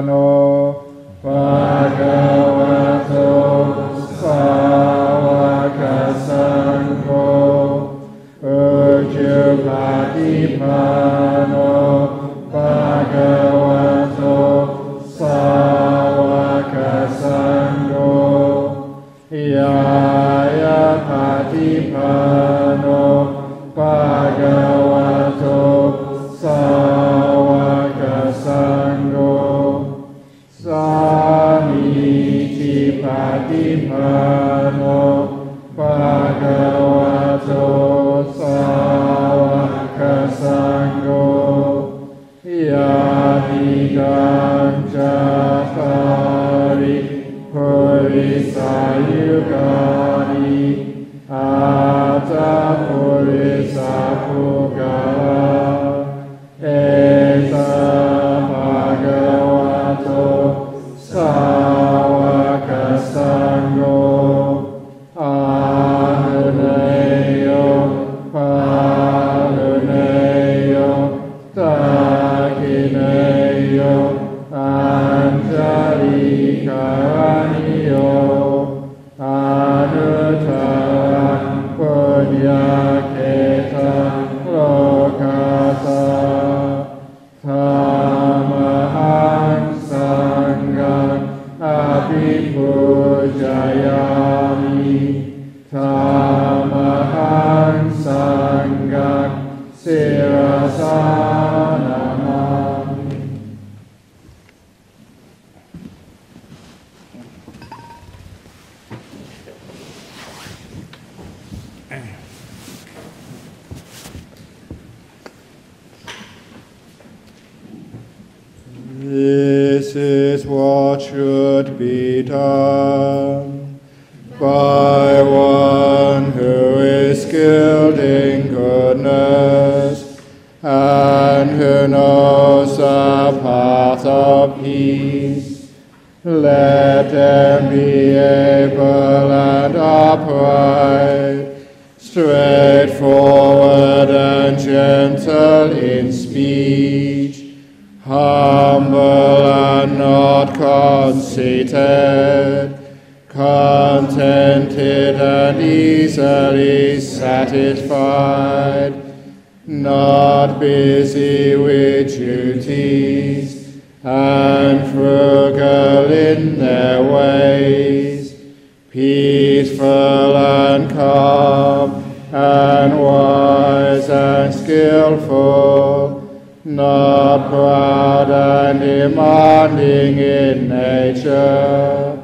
โนภะคะวะโตสาวกสังโฆอุจุปาทิภาโนภะคะวะโตสาวกสังโฆยายาปาทิภาโนภะคะวะโตสาวกสังโฆสามีจิปาทิภาโนภะคะวะโตสาวกสังโฆยาติกังจัตตาริปุริสายุกานิอาจาปุริสาภูกาเอตภะคะวะโตสาวกสังโฆอาหุเนโยภาหุเนโยตาคิเนโยอัญจลิกานิโยอนุตตรังปุญญาเขตังโลกัสสะธัมมังสังฆังอภิปูชยามิธัมมังสังฆังศิรสานามามิ This is what should be done by one who is skilled in goodness and who knows the path of peace. Let them be able and upright, straightforward and gentle in speech, humble and not conceited, contented and easily satisfied, not busy with duties, and frugal in their ways, peaceful and calm, and wise and skillful, not proud and demanding in nature.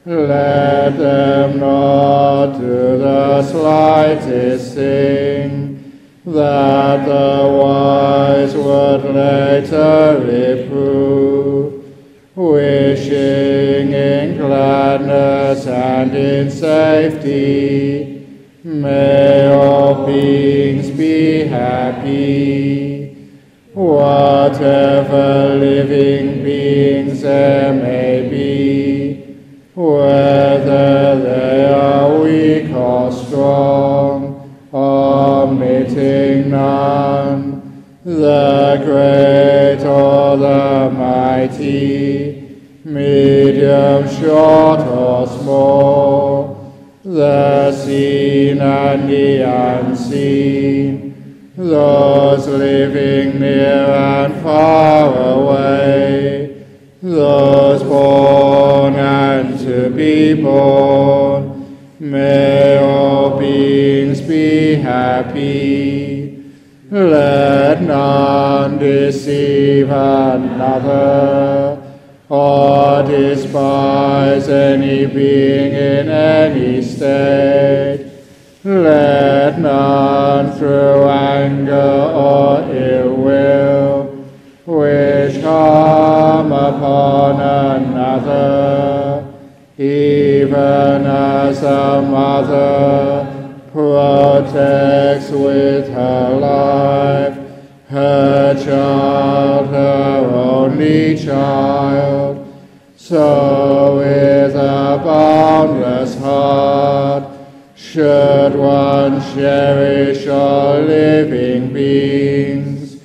Let them not do the slightest thing that the wise would later reprove, wishing in gladness and in safety. May all beings be happy. Whatever living beings there may be, whether they are weak or strong, omitting none, the great or the mighty, medium, short or small, the seen and the unseen, those living near and far away, those born and to be born, may all beings be happy. Let none deceive another, or despise any being in any state. Let none through anger or ill will wish harm upon another, even as a mother protects with her life her child, her only child, so with a boundless heart should one cherish all living beings,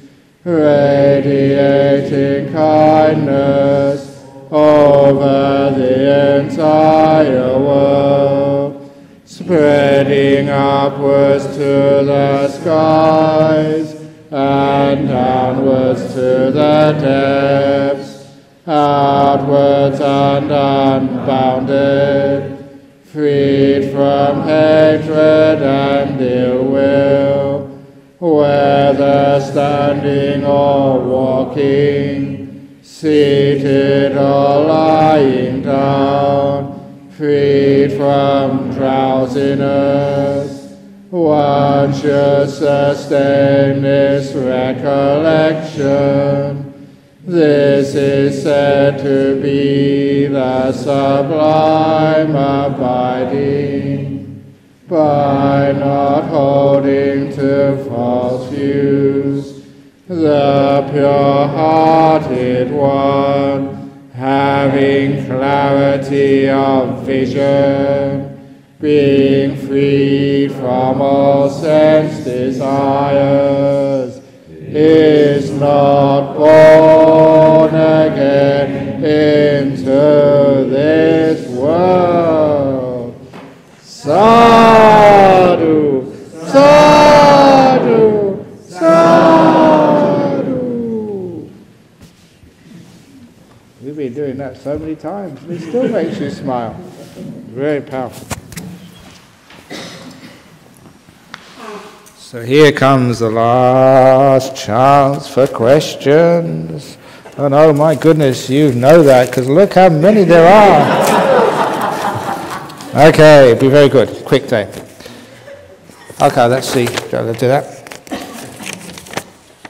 radiating kindness over the entire world, spreading upwards to the skies and downwards to the depths, outwards and unbounded, freed from hatred and ill will, whether standing or walking, seated or lying down, freed from drowsiness. One should sustain this recollection. This is said to be the sublime abiding. By not holding to false views, the pure-hearted one, having clarity of vision, being freed from all sense desires, is not born again into this world. Sadhu, sadhu, sadhu. We've been doing that so many times. It still makes you smile. Very powerful. So here comes the last chance for questions. And oh my goodness, you know that, because look how many there are. Okay, be very good. Quick day. Okay, let's see. Let's do that.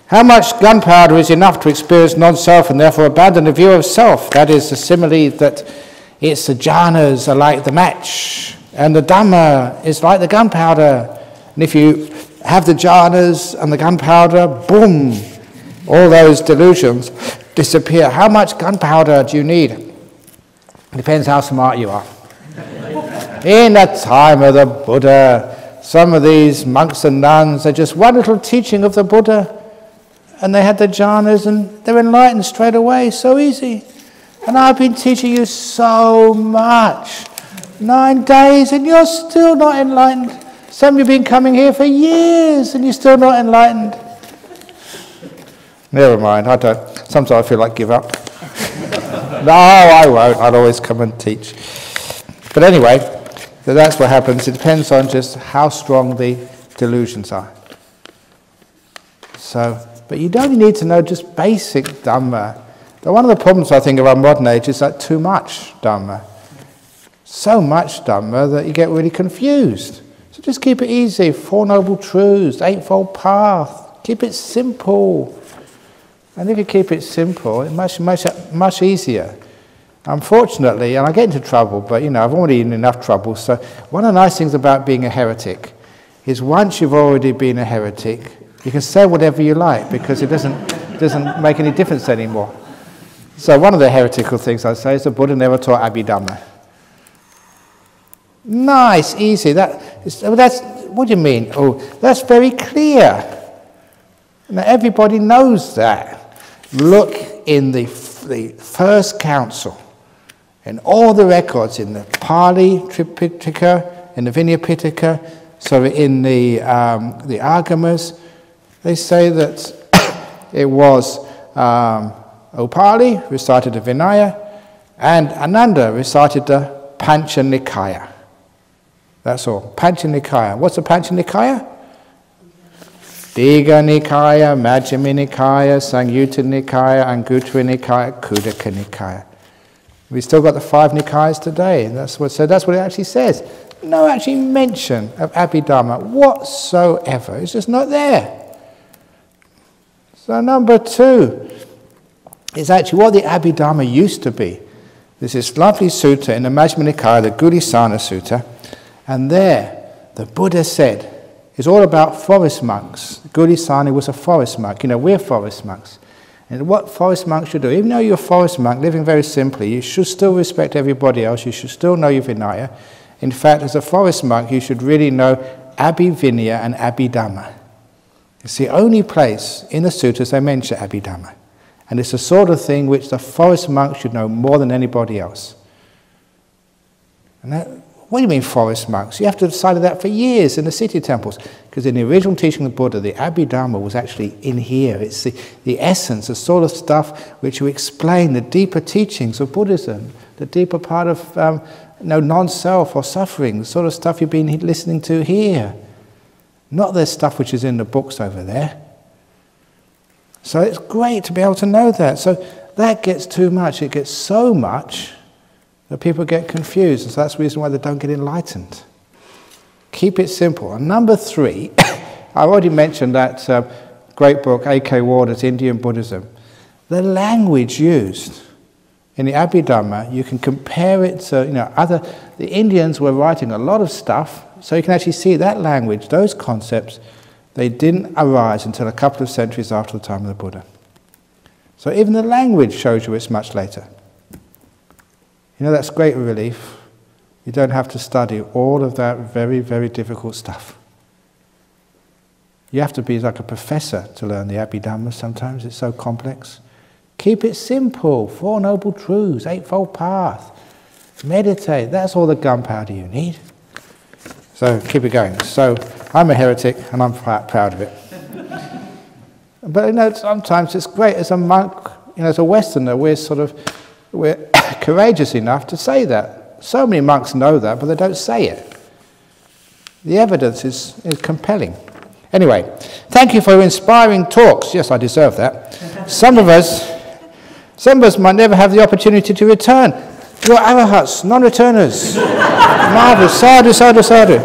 How much gunpowder is enough to experience non-self and therefore abandon the view of self? That is the simile that it's the jhanas are like the match, and the Dhamma is like the gunpowder. And if you have the jhanas and the gunpowder, boom, all those delusions disappear. How much gunpowder do you need? It depends how smart you are. In the time of the Buddha, some of these monks and nuns are just one little teaching of the Buddha, and they had the jhanas and they're enlightened straight away, so easy. And I've been teaching you so much, 9 days, and you're still not enlightened. Some of you have been coming here for years and you're still not enlightened. Never mind, I don't. Sometimes I feel like give up. No, I won't. I'll always come and teach. But anyway, so that's what happens. It depends on just how strong the delusions are. So, but you don't need to know just basic Dhamma. But one of the problems I think of our modern age is like too much Dhamma. So much Dhamma that you get really confused. So just keep it easy. 4 Noble Truths, Eightfold Path. Keep it simple. And if you keep it simple, it's much easier. Unfortunately, and I get into trouble, but I've already in enough trouble. So one of the nice things about being a heretic is once you've already been a heretic, you can say whatever you like because it doesn't make any difference anymore. So one of the heretical things I say is the Buddha never taught Abhidhamma. Nice, easy. That's what do you mean? Oh, that's very clear. Now everybody knows that. Look in the first council, in all the records, in the Pali Tripitaka, in the Vinaya Pitaka, so in the Agamas, they say that it was Upali recited the Vinaya, and Ananda recited the Pancha Nikaya. That's all. Pancha Nikaya. What's the Pancha Nikaya? Digha Nikaya, Majjhima Nikaya, Samyutta Nikaya, Anguttara Nikaya, Khuddaka Nikaya. We've still got the 5 Nikayas today. So that's what it actually says. No actually mention of Abhidhamma whatsoever. It's just not there. So number 2 is actually what the Abhidhamma used to be. There's this lovely sutta in the Majjhima Nikaya, the Gudisana Sutta, and there the Buddha said, it's all about forest monks. Gudisana was a forest monk. We're forest monks. And what forest monks should do, even though you're a forest monk, living very simply, you should still respect everybody else. You should still know your Vinaya. In fact, as a forest monk, you should really know Abhivinaya and Abhidhamma. It's the only place in the sutras they mention Abhidhamma. And it's the sort of thing which the forest monk should know more than anybody else. And that, what do you mean forest monks? You have to have decided that for years in the city temples. Because in the original teaching of the Buddha, the Abhidharma was actually in here. It's the essence, the sort of stuff which will explain the deeper teachings of Buddhism, the deeper part of non-self or suffering, the sort of stuff you've been listening to here. Not the stuff which is in the books over there. So it's great to be able to know that. So that gets too much. It gets so much that people get confused. And so that's the reason why they don't get enlightened. Keep it simple. And number 3, I already mentioned that great book, A.K. Warder's Indian Buddhism. The language used in the Abhidharma, you can compare it to, the Indians were writing a lot of stuff, so you can actually see that language, those concepts, they didn't arise until a couple of centuries after the time of the Buddha. So even the language shows you it's much later. That's great relief. You don't have to study all of that very, very difficult stuff. You have to be like a professor to learn the Abhidhamma sometimes. It's so complex. Keep it simple. 4 Noble Truths, Eightfold Path. Meditate. That's all the gunpowder you need. So keep it going. So I'm a heretic and I'm proud of it. But sometimes it's great. As a monk, as a Westerner, we're courageous enough to say that. So many monks know that, but they don't say it. The evidence is compelling. Anyway, thank you for your inspiring talks. Yes, I deserve that. Some of us might never have the opportunity to return. You're arahats, non-returners. Marvelous. Sadhu, sadhu, sadhu.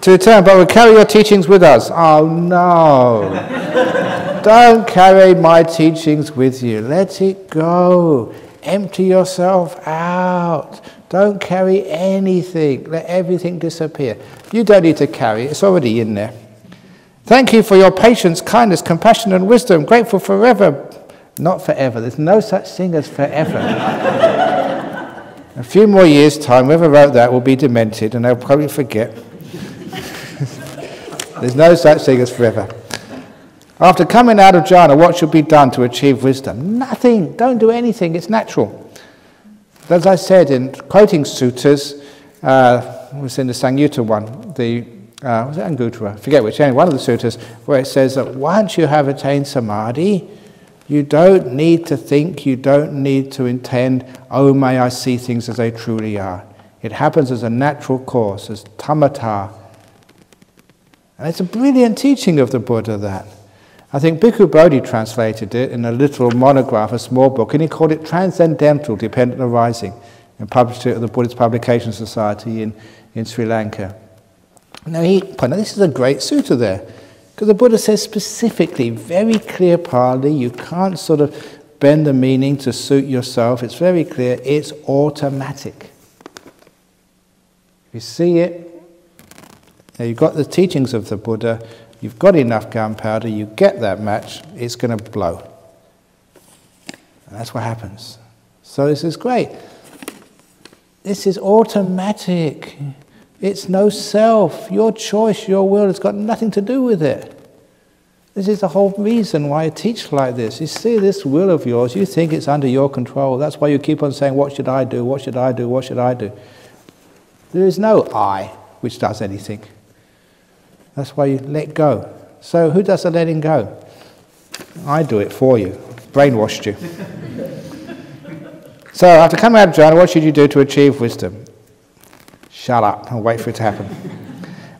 To return, but we'll carry your teachings with us. Oh no. Don't carry my teachings with you. Let it go. Empty yourself out. Don't carry anything. Let everything disappear. You don't need to carry it. It's already in there. Thank you for your patience, kindness, compassion, and wisdom. Grateful forever. Not forever. There's no such thing as forever. A few more years' time, whoever wrote that will be demented and they'll probably forget. There's no such thing as forever. After coming out of jhana, what should be done to achieve wisdom? Nothing. Don't do anything. It's natural. As I said in quoting suttas, it was in the Samyutta one, was it Anguttara? I forget which, one of the suttas, where it says that once you have attained samadhi, you don't need to think, you don't need to intend, oh, may I see things as they truly are. It happens as a natural course, as tamatha. And it's a brilliant teaching of the Buddha, that. I think Bhikkhu Bodhi translated it in a little monograph, a small book, and he called it Transcendental Dependent Arising, and published it at the Buddhist Publication Society in Sri Now, this is a great sutta there, because the Buddha says specifically, very clear partly, you can't sort of bend the meaning to suit yourself. It's very clear, it's automatic. If you see it, you've got the teachings of the Buddha, you've got enough gunpowder, you get that match, it's going to blow. And that's what happens. So this is great. This is automatic. It's no self. Your choice, your will, has got nothing to do with it. This is the whole reason why I teach like this. You see this will of yours, you think it's under your control. That's why you keep on saying, what should I do, what should I do, what should I do? There is no I which does anything. That's why you let go. So who does the letting go? I do it for you. Brainwashed you. So after coming out of jhana, what should you do to achieve wisdom? Shut up and wait for it to happen.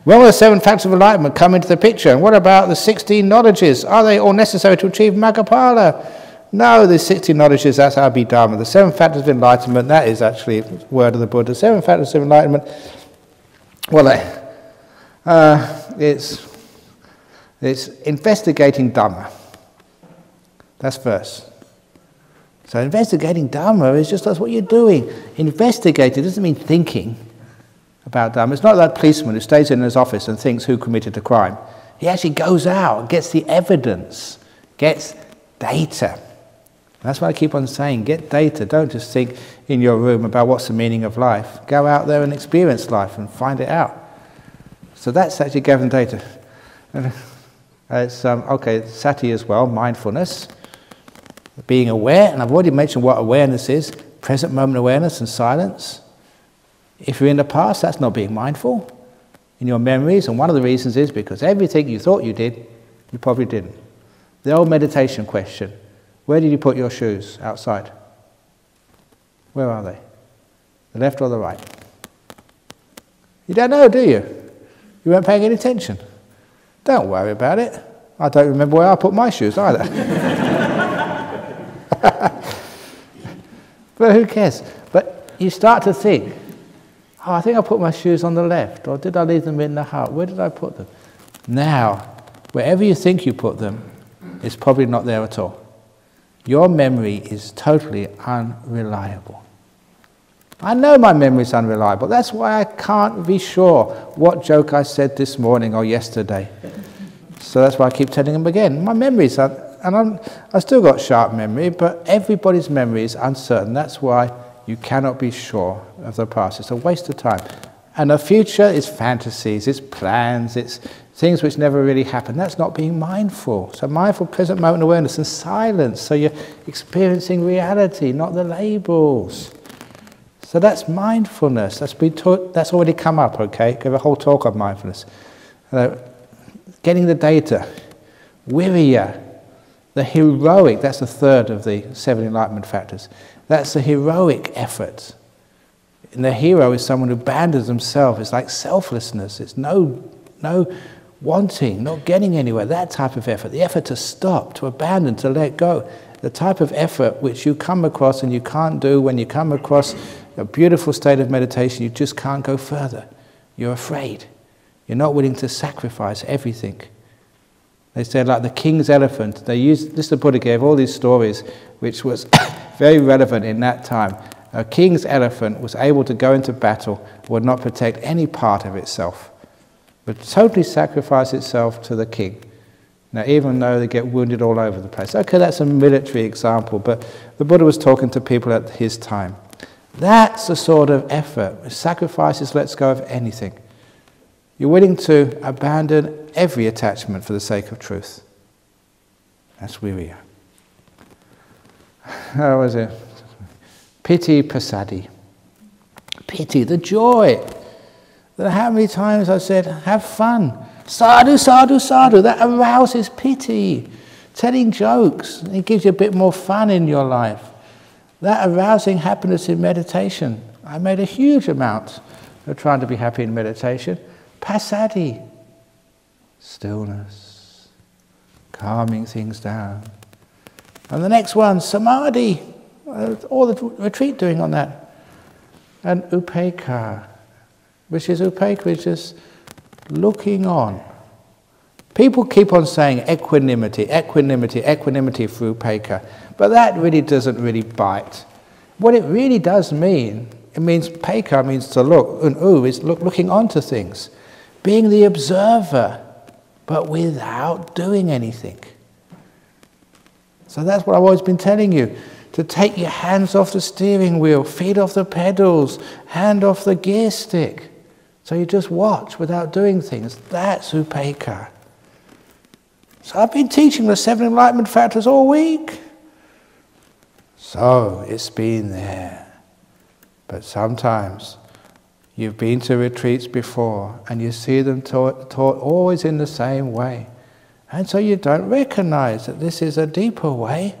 When will the 7 factors of enlightenment come into the picture? And what about the 16 knowledges? Are they all necessary to achieve Maggaphala? No, the 16 knowledges, that's Abhidharma. The 7 factors of enlightenment, that is actually the word of the Buddha. 7 factors of enlightenment, well, it's investigating Dhamma. That's first. So investigating Dhamma is just that's what you're doing. Investigating doesn't mean thinking about Dhamma. It's not that policeman who stays in his office and thinks who committed the crime. He actually goes out, gets the evidence, gets data. That's what I keep on saying, get data. Don't just think in your room about what's the meaning of life. Go out there and experience life and find it out. So that's actually gathering data. It's, okay, sati as well, mindfulness. Being aware, and I've already mentioned what awareness is, present moment awareness and silence. If you're in the past, that's not being mindful in your memories, and one of the reasons is because everything you thought you did, you probably didn't. The old meditation question, where did you put your shoes? Outside. Where are they? The left or the right? You don't know, do you? You weren't paying any attention. Don't worry about it. I don't remember where I put my shoes either. But who cares? But you start to think, oh, I think I put my shoes on the left, or did I leave them in the hut? Where did I put them? Now, wherever you think you put them, it's probably not there at all. Your memory is totally unreliable. I know my memory is unreliable. That's why I can't be sure what joke I said this morning or yesterday. So that's why I keep telling them again. My memories are, and I've still got sharp memory, but everybody's memory is uncertain. That's why you cannot be sure of the past. It's a waste of time. And the future is fantasies, it's plans, it's things which never really happen. That's not being mindful. So mindful present moment awareness and silence. So you're experiencing reality, not the labels. So that's mindfulness. That's been taught, that's already come up, okay? Give a whole talk on mindfulness. Getting the data. Viriya, the heroic, that's the third of the 7 enlightenment factors. That's the heroic effort. And the hero is someone who abandons himself. It's like selflessness. It's no wanting, not getting anywhere. That type of effort. The effort to stop, to abandon, to let go. The type of effort which you come across and you can't do when you come across a beautiful state of meditation, you just can't go further. You're afraid. You're not willing to sacrifice everything. They said like the king's elephant. They used, this the Buddha gave all these stories which was very relevant in that time. A king's elephant was able to go into battle, would not protect any part of itself, but totally sacrifice itself to the king. Now, even though they get wounded all over the place. Okay, that's a military example, but the Buddha was talking to people at his time. That's the sort of effort. Sacrifices lets go of anything. You're willing to abandon every attachment for the sake of truth. That's viriya. How was it? Piti pasadi. Piti, the joy. How many times I said, have fun. Sadhu, sadhu, sadhu. That arouses piti. Telling jokes. It gives you a bit more fun in your life. That arousing happiness in meditation. I made a huge amount of trying to be happy in meditation. Pasadi. Stillness. Calming things down. And the next one, samadhi. All the retreat doing on that. And upekkha, which is looking on. People keep on saying equanimity, equanimity, equanimity through upekkha, but that really doesn't really bite. What it really does mean, it means upekkha means to look, and is looking onto things, being the observer, but without doing anything. So that's what I've always been telling you. To take your hands off the steering wheel, feet off the pedals, hand off the gear stick. So you just watch without doing things. That's upekkha. So I've been teaching the 7 enlightenment factors all week. So it's been there. But sometimes you've been to retreats before and you see them taught always in the same way. And so you don't recognize that this is a deeper way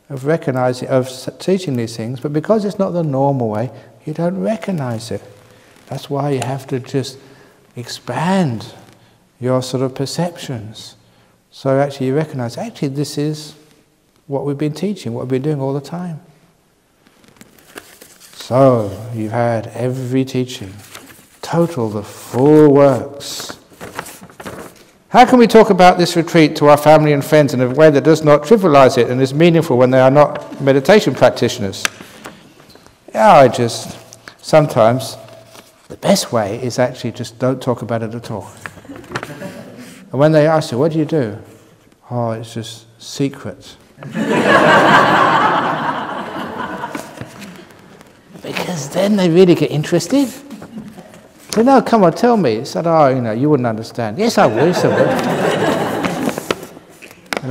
of recognizing, of teaching these things, but because it's not the normal way, you don't recognize it. That's why you have to just expand your sort of perceptions. So actually you recognize, actually this is what we've been teaching, what we've been doing all the time. So you've had every teaching, total, the full works. How can we talk about this retreat to our family and friends in a way that does not trivialize it and is meaningful when they are not meditation practitioners? Sometimes the best way is actually just don't talk about it at all. And when they ask you, what do you do? Oh, it's just secret. Because then they really get interested. So no, come on, tell me. He said, oh, you wouldn't understand. Yes, I would. Yes, I would.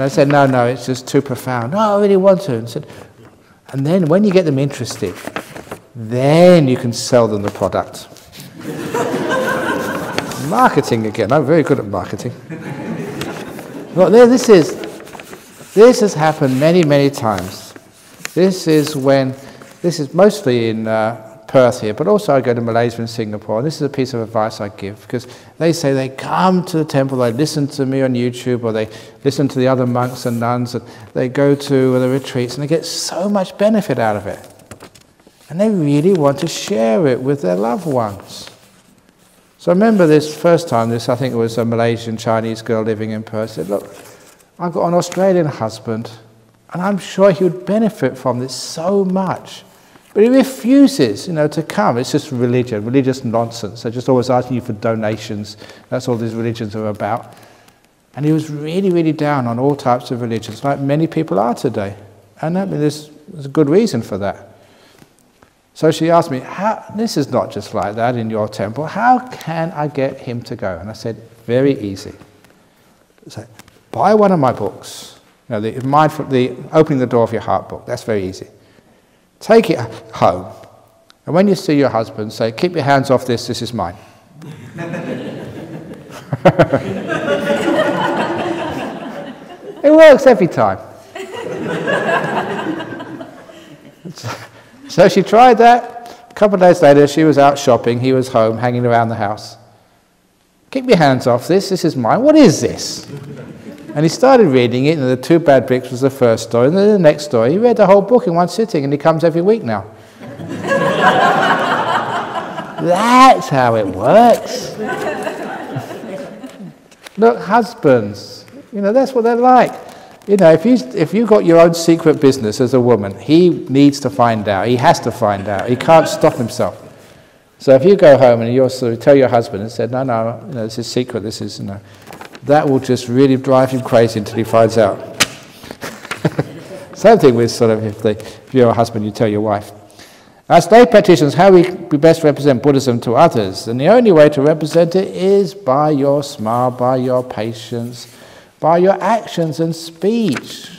And I said, no, it's just too profound. No, I really want to. And then when you get them interested, then you can sell them the product. Marketing again. I'm very good at marketing. Well, this has happened many, many times. This is mostly in Perth here, but also I go to Malaysia and Singapore, and this is a piece of advice I give, because they say they come to the temple, they listen to me on YouTube, or they listen to the other monks and nuns, and they go to the retreats, and they get so much benefit out of it. And they really want to share it with their loved ones. So I remember this first time, I think it was a Malaysian Chinese girl living in Perth, said, look, I've got an Australian husband, and I'm sure he would benefit from this so much. But he refuses, to come. It's just religious nonsense. They're just always asking you for donations. That's all these religions are about. And he was really, really down on all types of religions, like many people are today. And there's a good reason for that. So she asked me, this is not just like that in your temple. How can I get him to go? And I said, very easy. So, buy one of my books. The Opening the Door of Your Heart book. That's very easy. Take it home, and when you see your husband, say, keep your hands off this, this is mine. It works every time. So she tried that. A couple of days later, she was out shopping, he was home, hanging around the house. Keep your hands off this, this is mine. What is this? And he started reading it, and the two bad bricks was the first story, and then the next story. He read the whole book in one sitting, and he comes every week now. That's how it works. Look, husbands, that's what they're like. If you've got your own secret business as a woman, he needs to find out. He has to find out. He can't stop himself. So if you go home and you also tell your husband and said, no, this is secret, this is, that will just really drive him crazy until he finds out. Same thing with if you're a husband, you tell your wife. As lay practitioners, how we best represent Buddhism to others? And the only way to represent it is by your smile, by your patience, by your actions and speech.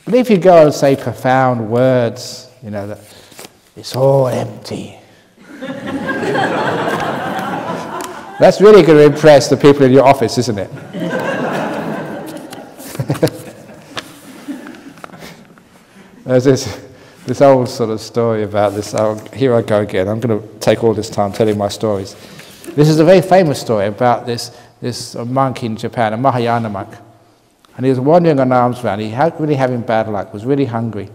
But if you go and say profound words, that it's all empty. That's really going to impress the people in your office, isn't it? There's this old sort of story about this. Here I go again. I'm going to take all this time telling my stories. This is a very famous story about this monk in Japan, a Mahayana monk. And he was wandering on alms round. He was really having bad luck, was really hungry.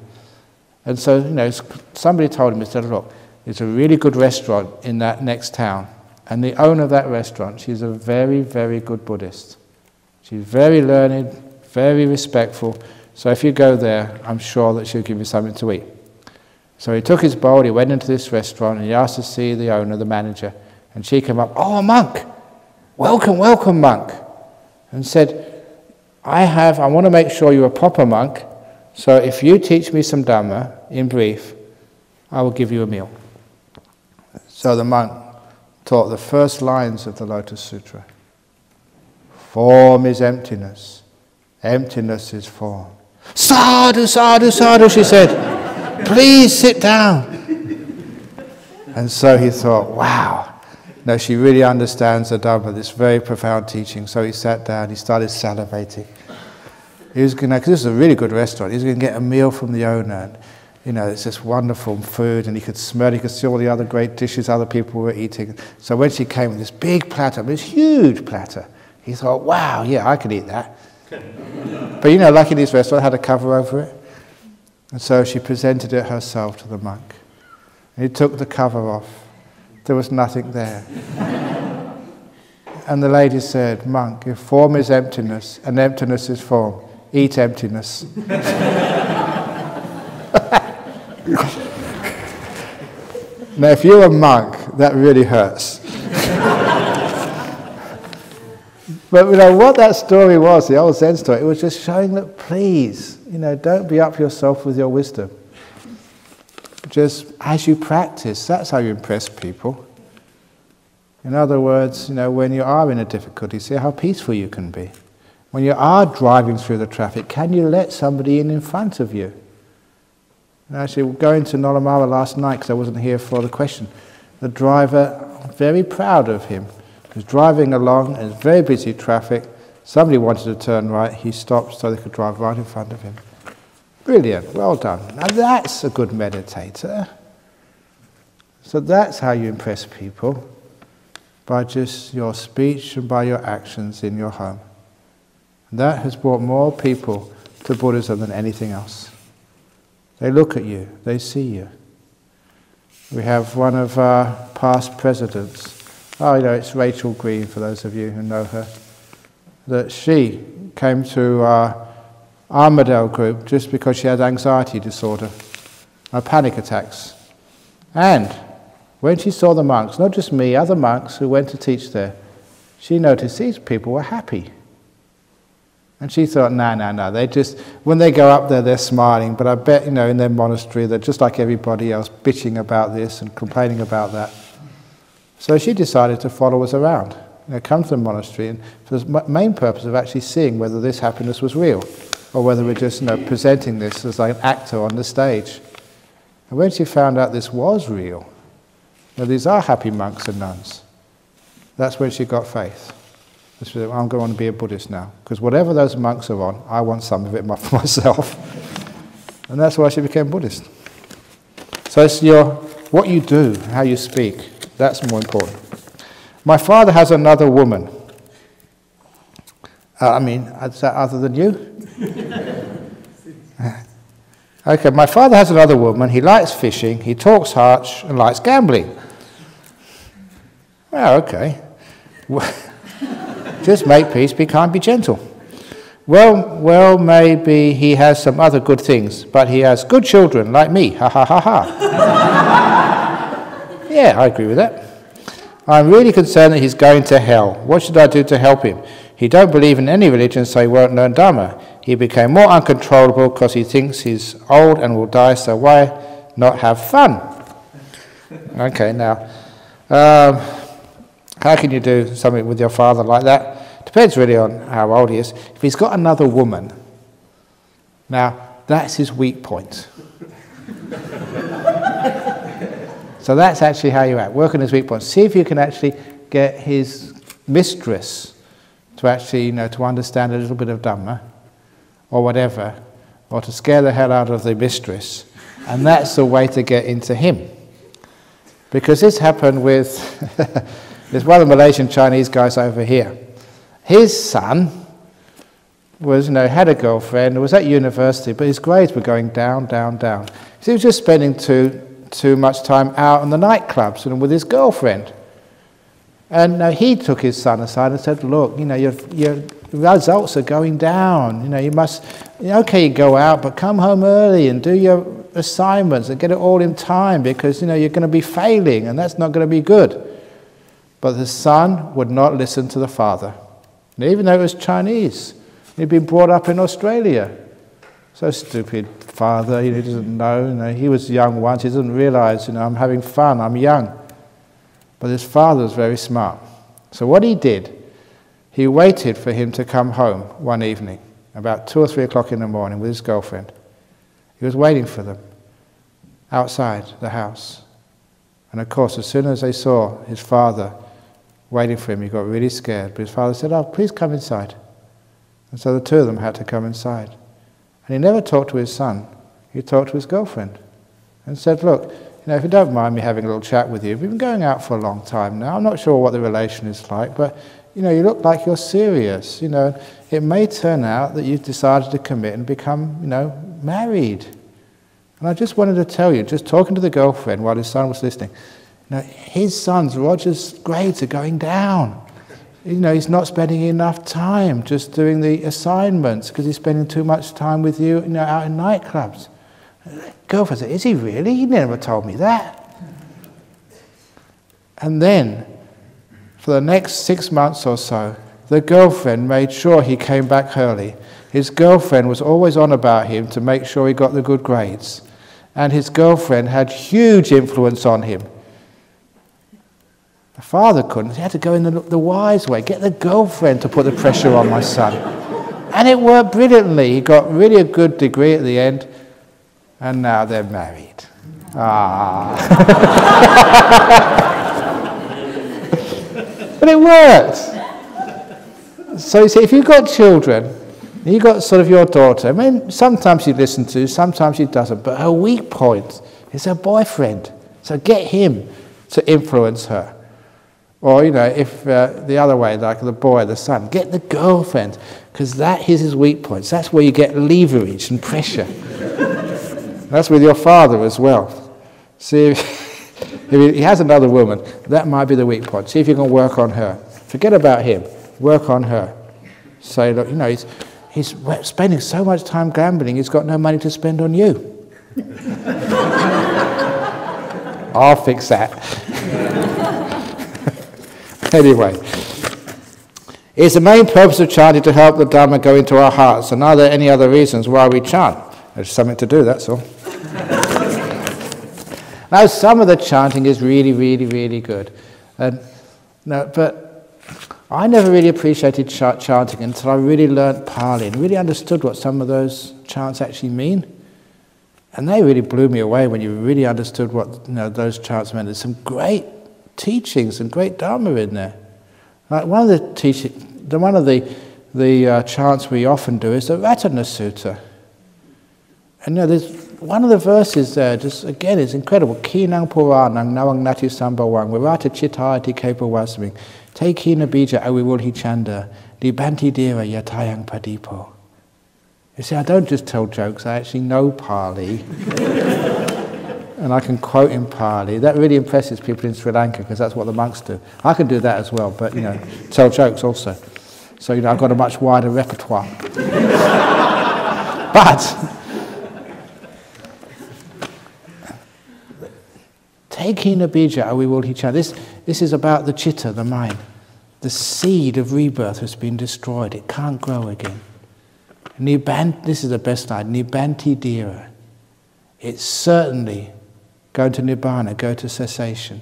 And so, somebody told him, he said, look, there's a really good restaurant in that next town. And the owner of that restaurant, she's a very, very good Buddhist. She's very learned, very respectful. So if you go there, I'm sure that she'll give you something to eat. So he took his bowl, he went into this restaurant, and he asked to see the owner, the manager. And she came up, oh, monk! Welcome, welcome, monk! And said, I want to make sure you're a proper monk, so if you teach me some Dhamma, in brief, I will give you a meal. So the monk taught the first lines of the Lotus Sutra. Form is emptiness. Emptiness is form. Sadhu, sadhu, sadhu, she said. Please sit down. And so he thought, wow. No, she really understands the Dhamma, this very profound teaching. So he sat down, he started salivating. He was going to, because this is a really good restaurant, he was going to get a meal from the owner. And, it's this wonderful food, and he could smell, he could see all the other great dishes other people were eating. So when she came with this big platter, this huge platter, he thought, wow, yeah, I could eat that. But like in his restaurant, had a cover over it. And so she presented it herself to the monk. And he took the cover off. There was nothing there. And the lady said, monk, if form is emptiness, and emptiness is form, eat emptiness. Now, if you're a monk, that really hurts. But what that story was, the old Zen story, it was just showing that, please, don't be up yourself with your wisdom. Just as you practice, that's how you impress people. In other words, when you are in a difficulty, see how peaceful you can be. When you are driving through the traffic, can you let somebody in front of you? And actually, going to Nolamara last night, because I wasn't here for the question, the driver, very proud of him, was driving along, and it's very busy traffic. Somebody wanted to turn right, he stopped so they could drive right in front of him. Brilliant, well done. Now that's a good meditator. So that's how you impress people, by just your speech and by your actions in your home. And that has brought more people to Buddhism than anything else. They look at you, they see you. We have one of our past presidents, it's Rachel Green, for those of you who know her, that she came to our Armadale group just because she had anxiety disorder, panic attacks. And when she saw the monks, not just me, other monks who went to teach there, she noticed these people were happy. And she thought, no, they just, when they go up there, they're smiling, but I bet, in their monastery, they're just like everybody else, bitching about this and complaining about that. So she decided to follow us around, come to the monastery, and for the main purpose of actually seeing whether this happiness was real, or whether we're just, presenting this as like an actor on the stage. And when she found out this was real, these are happy monks and nuns, that's when she got faith. I'm going to be a Buddhist now, because whatever those monks are on, I want some of it for myself. And that's why she became Buddhist. So it's what you do, how you speak, that's more important. My father has another woman. Is that other than you? Okay, my father has another woman, he likes fishing, he talks harsh, and likes gambling. Well, okay. Just make peace, be kind, be gentle. Well, maybe he has some other good things, but he has good children like me, ha ha ha ha. Yeah, I agree with that. I'm really concerned that he's going to hell. What should I do to help him? He don't believe in any religion, so he won't learn Dharma. He became more uncontrollable because he thinks he's old and will die, so why not have fun? Okay, now, how can you do something with your father like that? Depends really on how old he is. If he's got another woman, now that's his weak point. So that's actually how you act. Work on his weak points. See if you can actually get his mistress to actually, to understand a little bit of Dhamma, or whatever, or to scare the hell out of the mistress. And that's the way to get into him. Because this happened with... There's one of the Malaysian Chinese guys over here. His son was, had a girlfriend, was at university, but his grades were going down, down, down. So he was just spending too much time out in the nightclubs and with his girlfriend. And he took his son aside and said, look, your results are going down. You must, okay, you go out, but come home early and do your assignments and get it all in time, because, you're going to be failing and that's not going to be good. But the son would not listen to the father. And even though it was Chinese, he'd been brought up in Australia. So stupid father, he doesn't know. He was young once, he doesn't realize, I'm having fun, I'm young. But his father was very smart. So what he did, he waited for him to come home one evening, about 2 or 3 o'clock in the morning with his girlfriend. He was waiting for them outside the house. And of course, as soon as they saw his father waiting for him, he got really scared. But his father said, oh, please come inside. And so the two of them had to come inside. And he never talked to his son. He talked to his girlfriend and said, look, if you don't mind me having a little chat with you, we've been going out for a long time now. I'm not sure what the relation is like, but, you look like you're serious. It may turn out that you've decided to commit and become, married. And I just wanted to tell you, just talking to the girlfriend while his son was listening, his son's, Roger's grades are going down. He's not spending enough time just doing the assignments because he's spending too much time with you, out in nightclubs. Girlfriend said, is he really? He never told me that. And then, for the next 6 months or so, the girlfriend made sure he came back early. His girlfriend was always on about him to make sure he got the good grades. And his girlfriend had huge influence on him. The father couldn't. He had to go in the wise way. Get the girlfriend to put the pressure on my son. And it worked brilliantly. He got really a good degree at the end, and now they're married. Ah. But it worked. So you see, if you've got children, you've got sort of your daughter, I mean, sometimes you listen to, sometimes she doesn't, but her weak point is her boyfriend. So get him to influence her. Or, you know, if the other way, like the boy, the son, get the girlfriend, because that is his weak points. That's where you get leverage and pressure. That's with your father as well. See, if he has another woman, that might be the weak point. See if you can work on her. Forget about him. Work on her. Say, look, you know, he's spending so much time gambling, he's got no money to spend on you. I'll fix that. Anyway, is the main purpose of chanting to help the Dhamma go into our hearts? And are there any other reasons why we chant? There's something to do, that's all. Now, some of the chanting is really, really, really good. But I never really appreciated chanting until I really learnt Pali and really understood what some of those chants actually mean. And they really blew me away when you really understood what those chants meant. There's some great teachings and great Dharma in there. Like one of the chants we often do is the Ratana Sutta. And there's one of the verses there, just again, is incredible. Kinang Puranang Nawang Nati Sambawang Virata Chittayati Kapawasming Te Kina Bija Awiwulhi Chanda Dibanti Dira Yatayang Padipo. You see, I don't just tell jokes, I actually know Pali. And I can quote in Pali. That really impresses people in Sri Lanka because that's what the monks do. I can do that as well, but tell jokes also. So I've got a much wider repertoire. But taking a bija, awiwulhi chanda. This is about the chitta, the mind. The seed of rebirth has been destroyed. It can't grow again. This is the best line. Nibbana dira. It's certainly going to nibbana, go to cessation.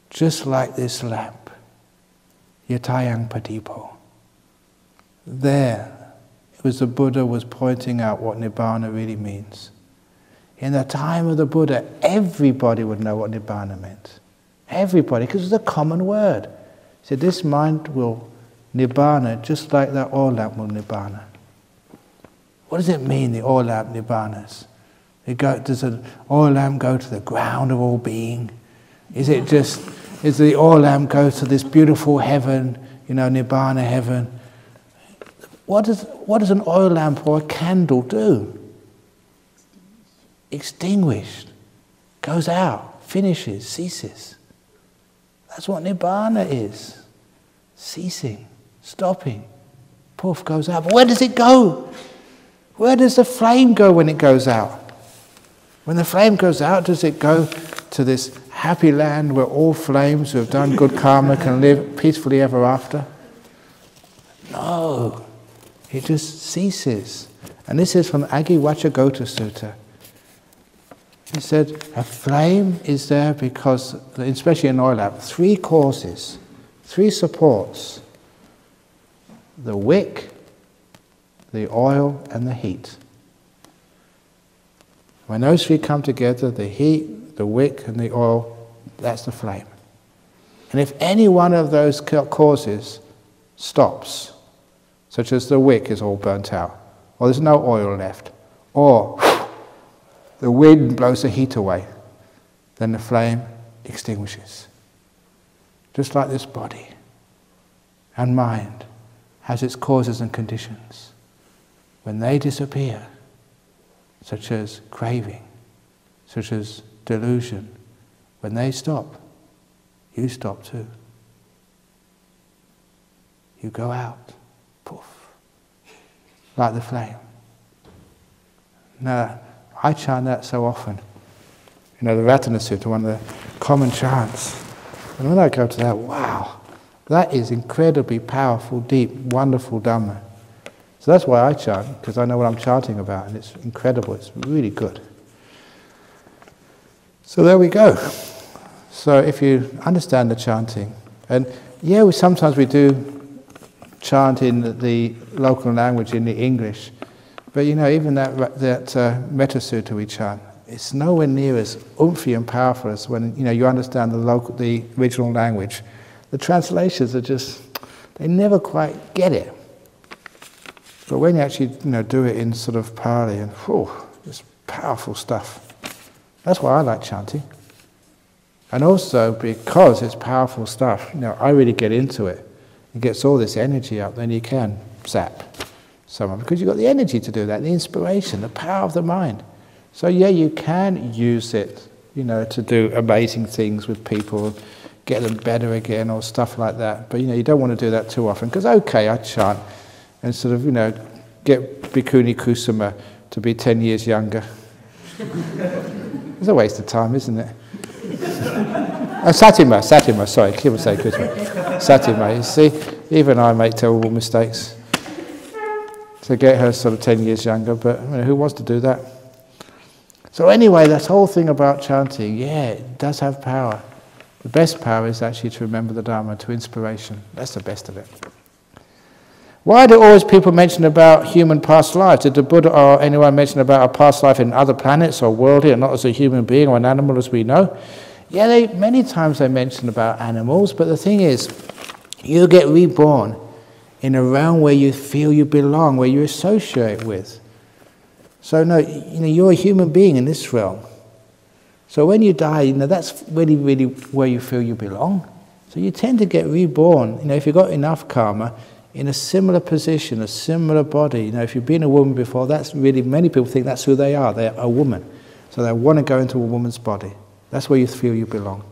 Just like this lamp. Yatayang padipo. There, it was the Buddha was pointing out what nibbana really means. In the time of the Buddha, everybody would know what nibbana meant. Everybody, because it's a common word. He said, this mind will nibbana just like that oil lamp will nibbana. What does it mean, the oil lamp nibbanas? Does an oil lamp go to the ground of all being? Is the oil lamp go to this beautiful heaven, nibbana heaven? What does an oil lamp or a candle do? Extinguished, goes out, finishes, ceases. That's what nibbana is. Ceasing, stopping, poof, goes out. But where does it go? Where does the flame go when it goes out? When the flame goes out, does it go to this happy land where all flames who have done good karma can live peacefully ever after? No, it just ceases. And this is from Aggiwachagota Sutta. He said, a flame is there because, especially in oil lamp, 3 causes, 3 supports. The wick, the oil, and the heat. When those 3 come together, the heat, the wick, and the oil, that's the flame. And if any one of those causes stops, such as the wick is all burnt out, or there's no oil left, or the wind blows the heat away, then the flame extinguishes. Just like this body and mind has its causes and conditions. When they disappear, such as craving, such as delusion, when they stop, you stop too. You go out, poof, like the flame. Now, I chant that so often. The Ratana Sutta, one of the common chants. And when I go to that, wow, that is incredibly powerful, deep, wonderful Dhamma. So that's why I chant, because I know what I'm chanting about, and it's incredible, it's really good. So there we go. So if you understand the chanting, and sometimes we do chant in the local language, in the English. But you know, even that Metta Sutta we chant, it's nowhere near as oomphy and powerful as when you understand the original language. The translations are just, they never quite get it. But when you actually do it in sort of Pali, and it's powerful stuff. That's why I like chanting. And also because it's powerful stuff, I really get into it. It gets all this energy up, then you can zap someone, because you've got the energy to do that, the inspiration, the power of the mind. So yeah, you can use it, to do amazing things with people, get them better again or stuff like that. But you don't want to do that too often, because okay, I chant and sort of, get Bhikkhuni Kusuma to be 10 years younger. It's a waste of time, isn't it? Satima, sorry, people say Kusuma. Satima, you see, even I make terrible mistakes. To get her sort of 10 years younger, but who wants to do that? So anyway, that whole thing about chanting, yeah, it does have power. The best power is actually to remember the Dharma, to inspiration. That's the best of it. Why do always people mention about human past lives? Did the Buddha or anyone mention about a past life in other planets or world here, not as a human being or an animal as we know? Yeah, many times they mention about animals, but the thing is, you get reborn in a realm where you feel you belong, where you associate with. So no, you're a human being in this realm. So when you die, that's really, really where you feel you belong. So you tend to get reborn, if you've got enough karma, in a similar position, a similar body. If you've been a woman before, that's really, many people think that's who they are. They're a woman. So they want to go into a woman's body. That's where you feel you belong.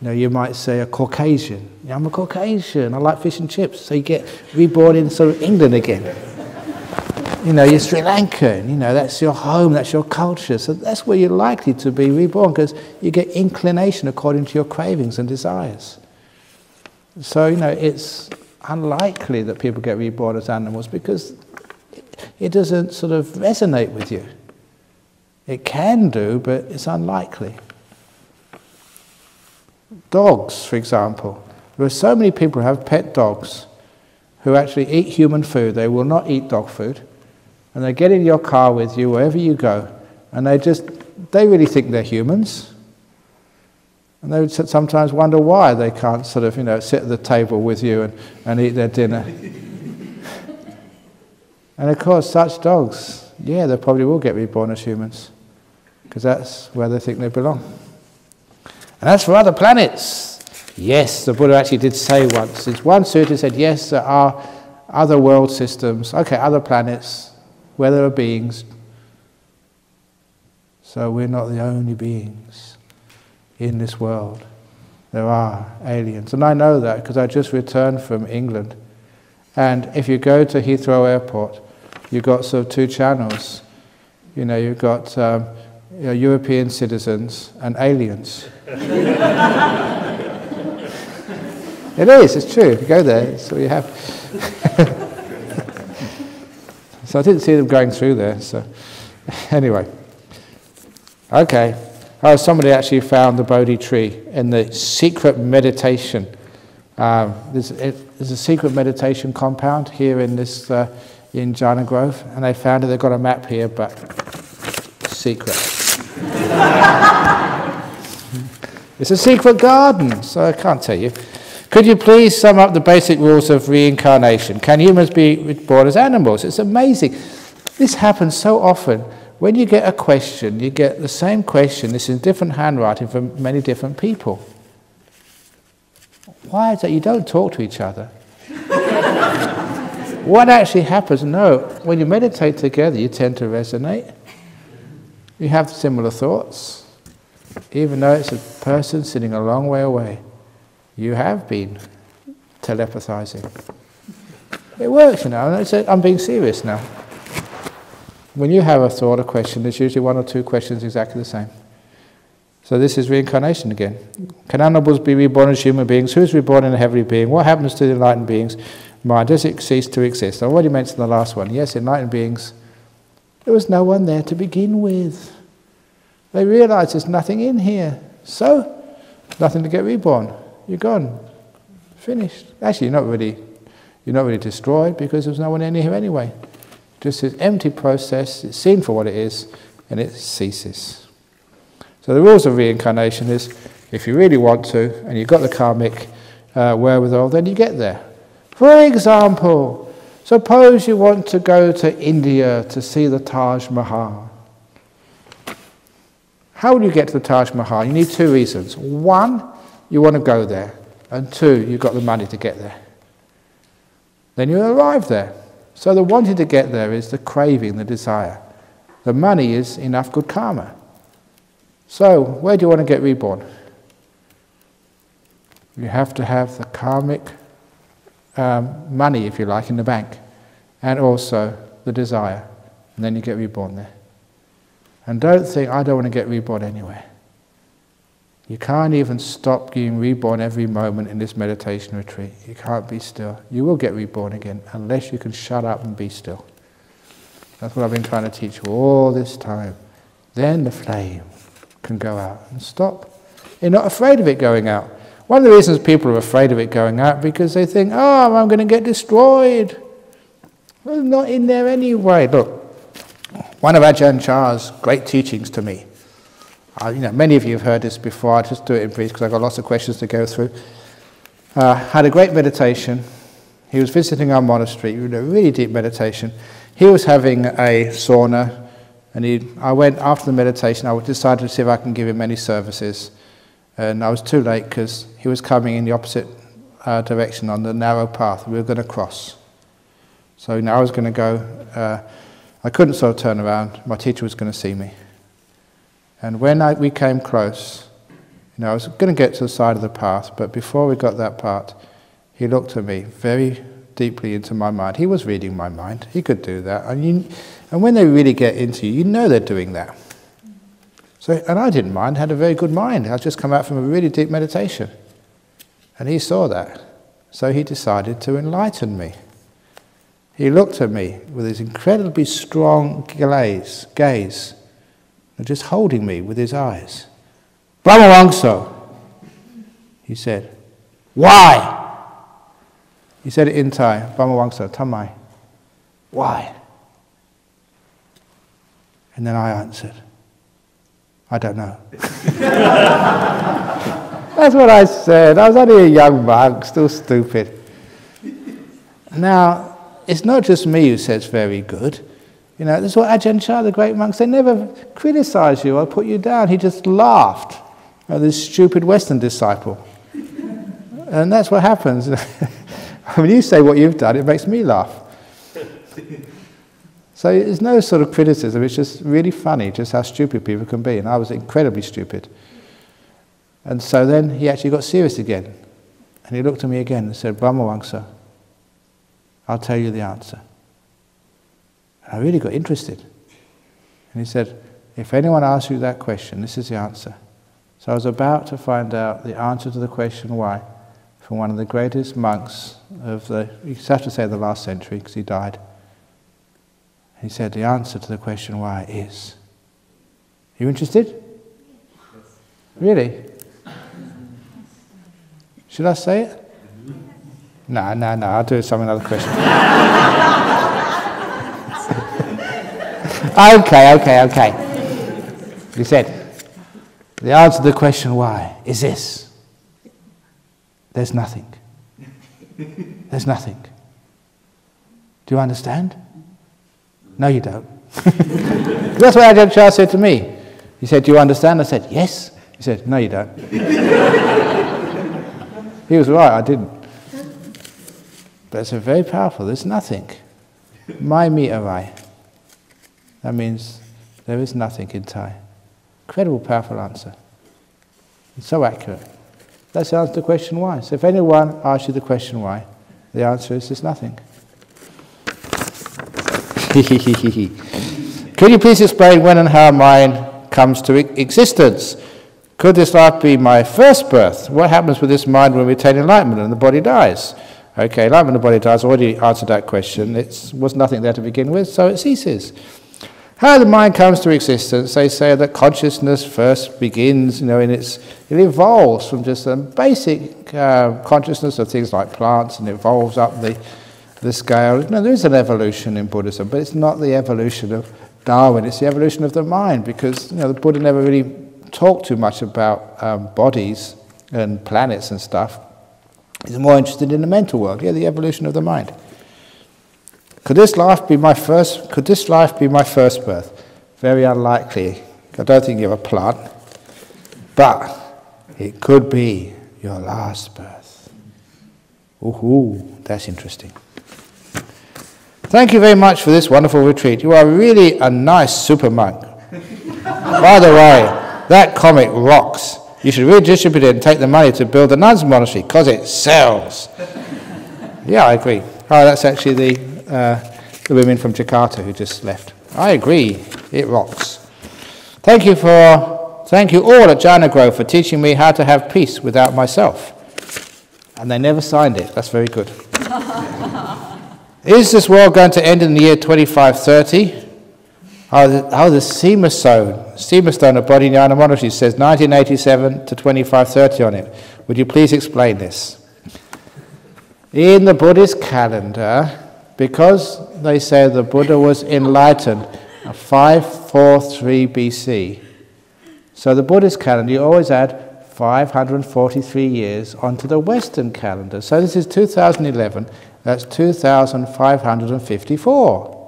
You might say a Caucasian. I'm a Caucasian, I like fish and chips. So you get reborn in sort of England again. You're Sri Lankan, that's your home, that's your culture. So that's where you're likely to be reborn, because you get inclination according to your cravings and desires. So, it's unlikely that people get reborn as animals, because it doesn't sort of resonate with you. It can do, but it's unlikely. Dogs, for example. There are so many people who have pet dogs who actually eat human food. They will not eat dog food. And they get in your car with you wherever you go, and they really think they're humans. And they would sometimes wonder why they can't sort of, sit at the table with you and eat their dinner. And of course, such dogs, yeah, they probably will get reborn as humans, because that's where they think they belong. And as for other planets, yes, the Buddha actually did say once. In one sutta said, yes, there are other world systems, okay, other planets, where there are beings. So we're not the only beings in this world. There are aliens. And I know that because I just returned from England. And if you go to Heathrow Airport, you've got sort of two channels. You've got European citizens and aliens. It is, it's true. If you go there, that's what you have. So I didn't see them going through there. So anyway, okay. Oh, somebody actually found the Bodhi tree in the secret meditation. There's a secret meditation compound here in this in Jhana Grove, and they found it. They've got a map here, but secret. It's a secret garden, so I can't tell you. Could you please sum up the basic rules of reincarnation? Can humans be reborn as animals? It's amazing. This happens so often. When you get a question, you get the same question. This is in different handwriting from many different people. Why is that? You don't talk to each other. What actually happens? No, when you meditate together, you tend to resonate. You have similar thoughts. Even though it's a person sitting a long way away, you have been telepathizing. It works, I'm being serious now. When you have a thought, a question, there's usually one or two questions exactly the same. So this is reincarnation again. Can animals be reborn as human beings? Who's reborn in a heavenly being? What happens to the enlightened beings' mind? Does it cease to exist? I already mentioned the last one. Yes, enlightened beings, there was no one there to begin with. They realize there's nothing in here. So, nothing to get reborn. You're gone. Finished. Actually, you're not really, You're not really destroyed because there's no one in here anyway. Just this empty process, it's seen for what it is, and it ceases. So the rules of reincarnation is, if you really want to, and you've got the karmic wherewithal, then you get there. For example, suppose you want to go to India to see the Taj Mahal. How will you get to the Taj Mahal? You need two reasons. One, you want to go there, and two, you've got the money to get there. Then you arrive there. So the wanting to get there is the craving, the desire. The money is enough good karma. So, where do you want to get reborn? You have to have the karmic money, if you like, in the bank, and also the desire, and then you get reborn there. And don't think, I don't want to get reborn anywhere. You can't even stop being reborn every moment in this meditation retreat. You can't be still. You will get reborn again unless you can shut up and be still. That's what I've been trying to teach you all this time. Then the flame can go out and stop. You're not afraid of it going out. One of the reasons people are afraid of it going out because they think, oh, I'm going to get destroyed. Well, it's not in there anyway. Look, one of Ajahn Chah's great teachings to me, many of you have heard this before, I'll just do it in brief because I've got lots of questions to go through. Had a great meditation. He was visiting our monastery, a really deep meditation. He was having a sauna, and I went after the meditation, I decided to see if I can give him any services. And I was too late because he was coming in the opposite direction on the narrow path we were going to cross. So I was going to go, I couldn't sort of turn around, my teacher was going to see me. And when we came close, I was going to get to the side of the path, but before we got that part, he looked at me very deeply into my mind. He was reading my mind, he could do that. And when they really get into you, you know they're doing that. And I didn't mind, had a very good mind. I'd just come out from a really deep meditation. And he saw that. So he decided to enlighten me. He looked at me with his incredibly strong gaze, and just holding me with his eyes. Brahma, he said. Why? He said it in Thai. Brahma Tamai. Why? And then I answered, I don't know. That's what I said. I was only a young monk, still stupid. Now, it's not just me who says very good. This is what Ajahn Chah, the great monks, they never criticize you or put you down. He just laughed at this stupid Western disciple. And that's what happens. When you say what you've done, it makes me laugh. So there's no sort of criticism, it's just really funny just how stupid people can be. And I was incredibly stupid. And so then he actually got serious again. And he looked at me again and said, Brahmavamsa, I'll tell you the answer. And I really got interested. And he said, if anyone asks you that question, this is the answer. So I was about to find out the answer to the question why from one of the greatest monks of you have to say the last century because he died. He said the answer to the question why is. Are you interested? Yes. Really? Should I say it? No, I'll do some another question. Okay. He said, the answer to the question why is this. There's nothing. There's nothing. Do you understand? No, you don't. That's what Ajahn Chah said to me. He said, do you understand? I said, yes. He said, no, you don't. He was right, I didn't. But it's very powerful. There's nothing. Mai mi arai. That means there is nothing in Thai. Incredible, powerful answer. It's so accurate. That's the answer to the question why. So if anyone asks you the question why, the answer is there's nothing. Could you please explain when and how mind comes to existence? Could this life be my first birth? What happens with this mind when we attain enlightenment and the body dies? Okay, enlightenment and the body dies, I already answered that question. It was nothing there to begin with, so it ceases. How the mind comes to existence, they say that consciousness first begins, it evolves from just a basic consciousness of things like plants and evolves up the the scale. No, there is an evolution in Buddhism, but it's not the evolution of Darwin, it's the evolution of the mind, because the Buddha never really talked too much about bodies and planets and stuff. He's more interested in the mental world, the evolution of the mind. Could this life be my first birth? Very unlikely. I don't think you're a plant, but it could be your last birth. Ooh, that's interesting. Thank you very much for this wonderful retreat. You are really a nice super monk. By the way, that comic rocks. You should redistribute it and take the money to build a nuns' monastery, because it sells. Yeah, I agree. Oh, that's actually the women from Jakarta who just left. I agree, it rocks. Thank you all at Jhana Grove for teaching me how to have peace without myself. And they never signed it. That's very good. Is this world going to end in the year 2530? The Sema Stone of Bodhinyana Monastery says 1987 to 2530 on it. Would you please explain this? In the Buddhist calendar, because they say the Buddha was enlightened at 543 BC, so the Buddhist calendar, you always add 543 years onto the Western calendar. So this is 2011, that's 2554.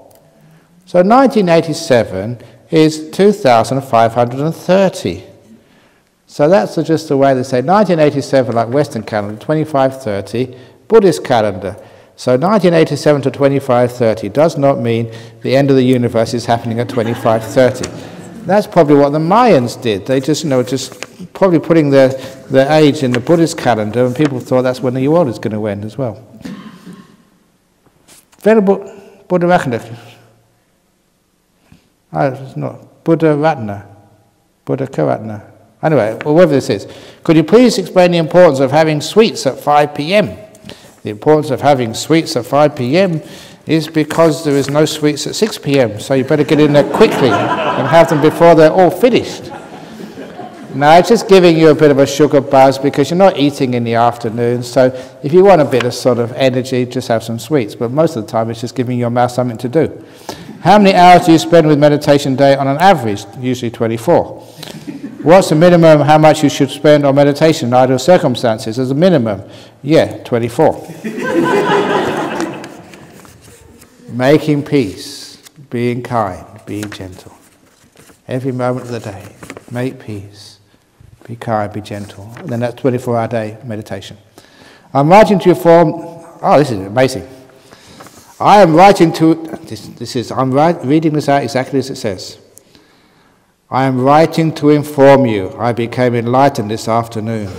So 1987 is 2530. So that's just the way they say 1987, like Western calendar, 2530, Buddhist calendar. So 1987 to 2530 does not mean the end of the universe is happening at 2530. That's probably what the Mayans did. They just probably putting their age in the Buddhist calendar, and people thought that's when the world is going to end as well. Venerable Buddha Ratna. It's not Buddha Ratna. Buddha Karatna. Anyway, whatever this is. Could you please explain the importance of having sweets at 5 p.m.? The importance of having sweets at 5 p.m. is because there is no sweets at 6 p.m. So you better get in there quickly and have them before they're all finished. Now, it's just giving you a bit of a sugar buzz because you're not eating in the afternoon. So if you want a bit of sort of energy, just have some sweets. But most of the time, it's just giving your mouth something to do. How many hours do you spend with meditation a day on an average? Usually 24. What's the minimum how much you should spend on meditation in ideal circumstances? As a minimum, 24. Making peace, being kind, being gentle. Every moment of the day, make peace. Be kind, be gentle. And then that's 24-hour day meditation. I'm writing to inform... Oh, this is amazing. I am writing to... I'm reading this out exactly as it says. I am writing to inform you I became enlightened this afternoon.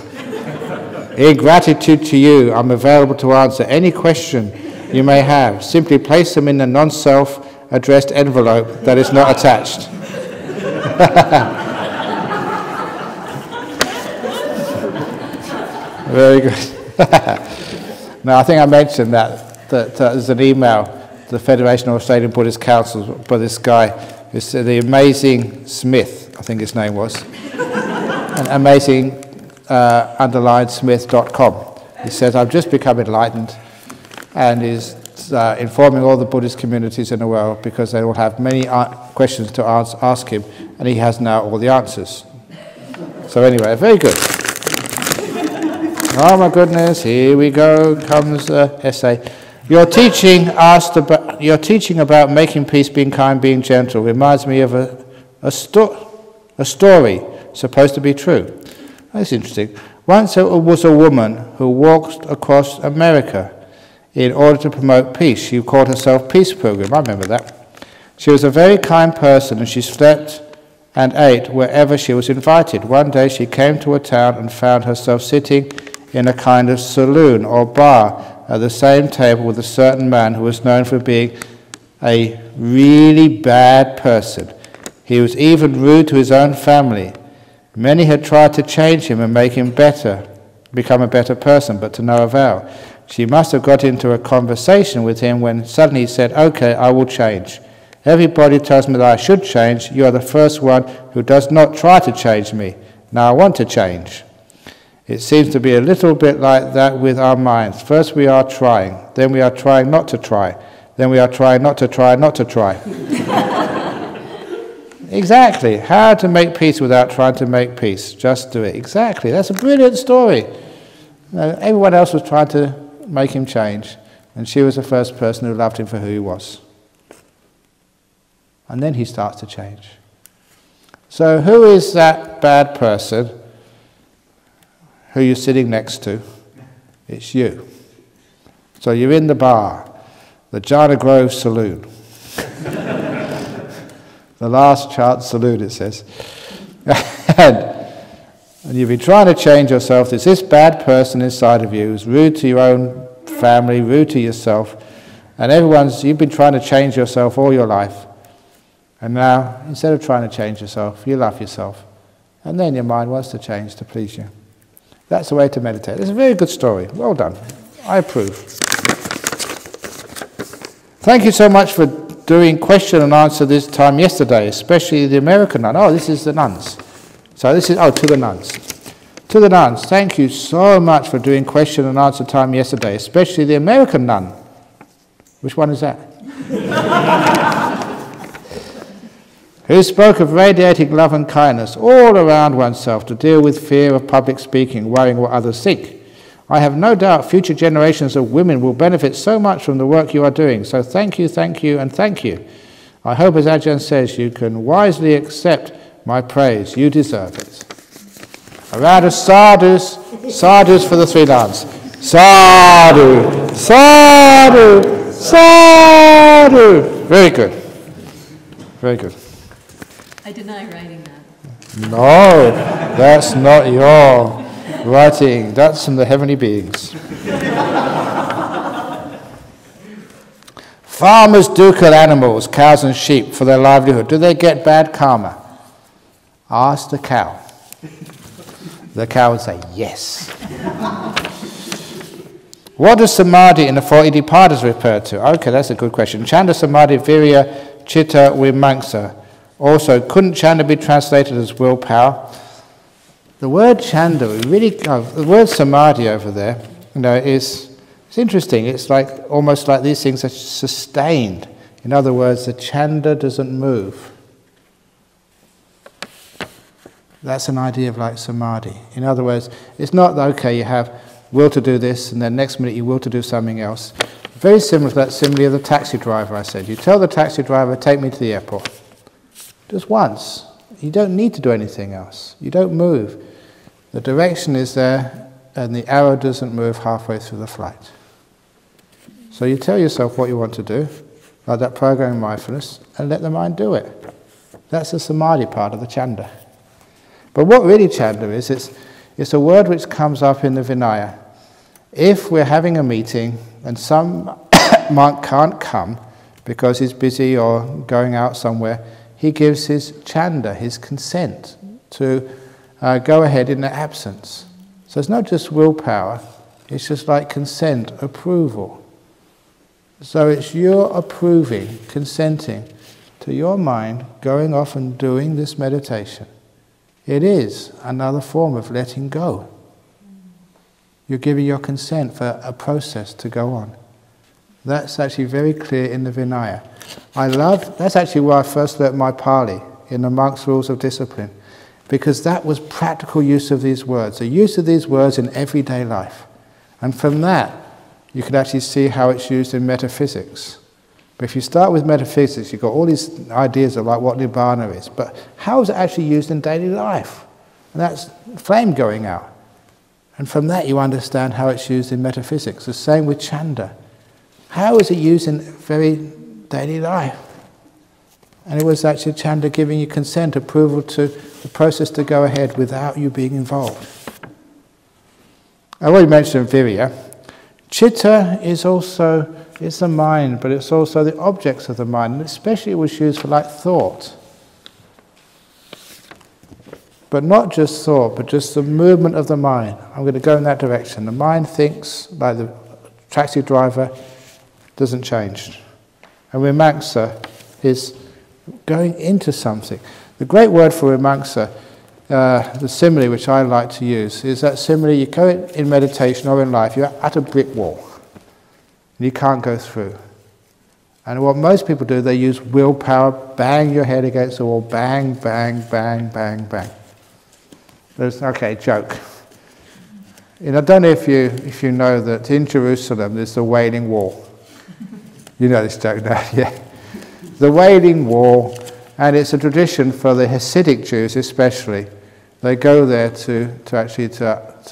In gratitude to you, I'm available to answer any question you may have. Simply place them in the non-self addressed envelope that is not attached. Very good. Now, I think I mentioned that there's an email to the Federation of Australian Buddhist Councils by this guy, who's the amazing Smith, I think his name was, and amazing_smith.com. He says, I've just become enlightened, and is informing all the Buddhist communities in the world because they will have many questions to ask him, and he has now all the answers. So anyway, very good. Oh my goodness, here we go, comes the essay. Your teaching about making peace, being kind, being gentle reminds me of a story supposed to be true. That's interesting. Once there was a woman who walked across America in order to promote peace. She called herself Peace Pilgrim, I remember that. She was a very kind person, and she slept and ate wherever she was invited. One day she came to a town and found herself sitting in a kind of saloon or bar at the same table with a certain man who was known for being a really bad person. He was even rude to his own family. Many had tried to change him and make him better, become a better person, but to no avail. She must have got into a conversation with him when suddenly he said, "Okay, I will change. Everybody tells me that I should change. You are the first one who does not try to change me. Now I want to change." It seems to be a little bit like that with our minds. First we are trying, then we are trying not to try, then we are trying not to try not to try. Exactly. How to make peace without trying to make peace. Just do it. Exactly. That's a brilliant story. Everyone else was trying to make him change, and she was the first person who loved him for who he was. And then he starts to change. So who is that bad person who you're sitting next to? It's you. So you're in the bar, the Jhana Grove Saloon. The last chance saloon, it says. And you've been trying to change yourself. There's this bad person inside of you who's rude to your own family, rude to yourself. And you've been trying to change yourself all your life. And now, instead of trying to change yourself, you love yourself. And then your mind wants to change to please you. That's the way to meditate. It's a very good story. Well done. I approve. Thank you so much for doing question and answer this time yesterday, especially the American nun. Oh, this is the nuns. So this is, to the nuns. To the nuns, thank you so much for doing question and answer time yesterday, especially the American nun. Which one is that? Who spoke of radiating love and kindness all around oneself to deal with fear of public speaking, worrying what others think. I have no doubt future generations of women will benefit so much from the work you are doing. So thank you, and thank you. I hope, as Ajahn says, you can wisely accept my praise. You deserve it. A round of sadhus, sadhus for the three nuns. Sadhu, sadhu, sadhu. Very good. Very good. I deny writing that. No, that's not your writing. That's from the heavenly beings. Farmers do kill animals, cows and sheep, for their livelihood. Do they get bad karma? Ask the cow. The cow would say, yes. What does samadhi in the 40 departures refer to? Okay, that's a good question. Chanda, samadhi, virya, chitta, vimamsa. Also, couldn't chanda be translated as willpower? The word chanda, the word samadhi over there, it's interesting. It's almost like these things are sustained. In other words, the chanda doesn't move. That's an idea of like samadhi. In other words, it's not that, okay, you have will to do this, and then next minute you will to do something else. Very similar to that simile of the taxi driver I said. You tell the taxi driver, take me to the airport. Just once. You don't need to do anything else. You don't move. The direction is there, and the arrow doesn't move halfway through the flight. So you tell yourself what you want to do, like that program in mindfulness, and let the mind do it. That's the samadhi part of the chanda. But what really chanda is, it's a word which comes up in the Vinaya. If we're having a meeting and some monk can't come because he's busy or going out somewhere, he gives his chanda, his consent, to go ahead in their absence. So it's not just willpower, it's just like consent, approval. So it's your approving, consenting to your mind going off and doing this meditation. It is another form of letting go. You're giving your consent for a process to go on. That's actually very clear in the Vinaya. That's actually where I first learnt my Pali, in the Monk's Rules of Discipline, because that was practical use of these words, the use of these words in everyday life. And from that, you can actually see how it's used in metaphysics. But if you start with metaphysics, you've got all these ideas of like what Nibbana is, but how is it actually used in daily life? And that's flame going out. And from that you understand how it's used in metaphysics. The same with chanda. How is it used in very daily life? And it was actually chanda giving you consent, approval to the process to go ahead without you being involved. I already mentioned virya. Chitta is also, it's the mind, but it's also the objects of the mind, and especially it was used for like thought. But not just thought, but just the movement of the mind. I'm going to go in that direction. The mind thinks, like the taxi driver, doesn't change. And vimamsa is going into something. The great word for vimamsa the simile which I like to use is that simile, you go in meditation or in life, you're at a brick wall. And you can't go through. And what most people do, they use willpower, bang your head against the wall, bang, bang, bang, bang, bang. Okay, joke. I don't know if you know that in Jerusalem there's the Wailing Wall. You know this joke now, yeah. The Wailing Wall, and it's a tradition for the Hasidic Jews especially. They go there to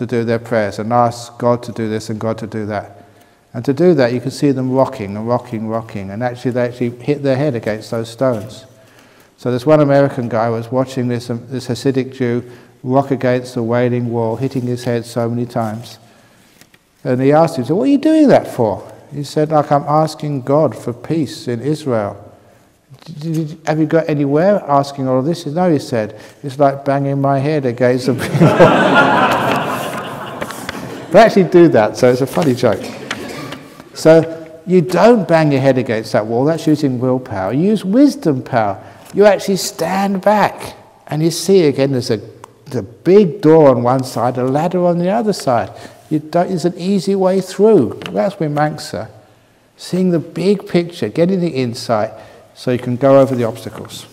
do their prayers and ask God to do this and God to do that. And to do that, you can see them rocking and rocking, rocking, and they actually hit their head against those stones. So this one American guy was watching this Hasidic Jew rock against the Wailing Wall, hitting his head so many times. And he asked him, so what are you doing that for? He said, like, I'm asking God for peace in Israel. Have you got anywhere asking all of this? No, he said, it's like banging my head against the brick wall. They actually do that, so it's a funny joke. So you don't bang your head against that wall, that's using willpower. You use wisdom power. You actually stand back and you see again there's a big door on one side, a ladder on the other side. It's an easy way through. That's Mimamsa. Seeing the big picture, getting the insight so you can go over the obstacles.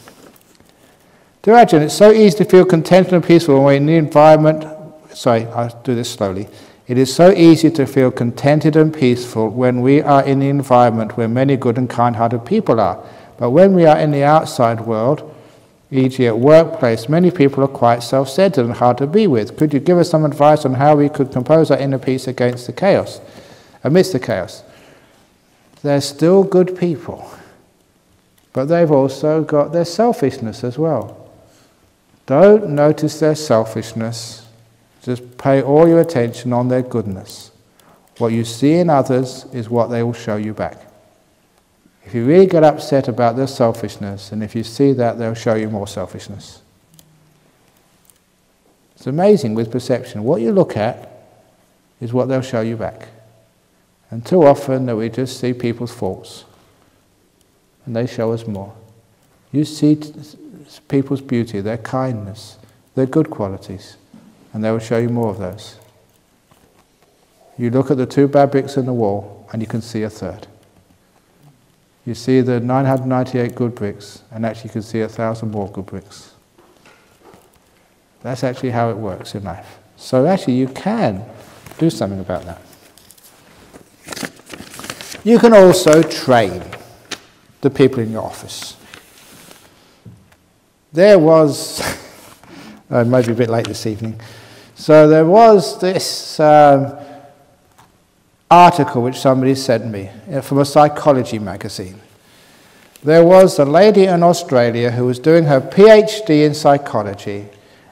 To Ajahn, it's so easy to feel contented and peaceful when we're in the environment. Sorry, I'll do this slowly. It is so easy to feel contented and peaceful when we are in the environment where many good and kind-hearted people are. But when we are in the outside world, e.g. at workplace, many people are quite self-centered and hard to be with. Could you give us some advice on how we could compose our inner peace amidst the chaos? They're still good people, but they've also got their selfishness as well. Don't notice their selfishness. Just pay all your attention on their goodness. What you see in others is what they will show you back. If you really get upset about their selfishness, and if you see that, they'll show you more selfishness. It's amazing with perception. What you look at is what they'll show you back. And too often that we just see people's faults, and they show us more. You see people's beauty, their kindness, their good qualities, and they will show you more of those. You look at the 2 bad bricks in the wall, and you can see a third. You see the 998 good bricks, and actually you can see 1,000 more good bricks. That's actually how it works in life. So actually you can do something about that. You can also train the people in your office. There was, it might be a bit late this evening, so there was this article which somebody sent me from a psychology magazine. There was a lady in Australia who was doing her PhD in psychology,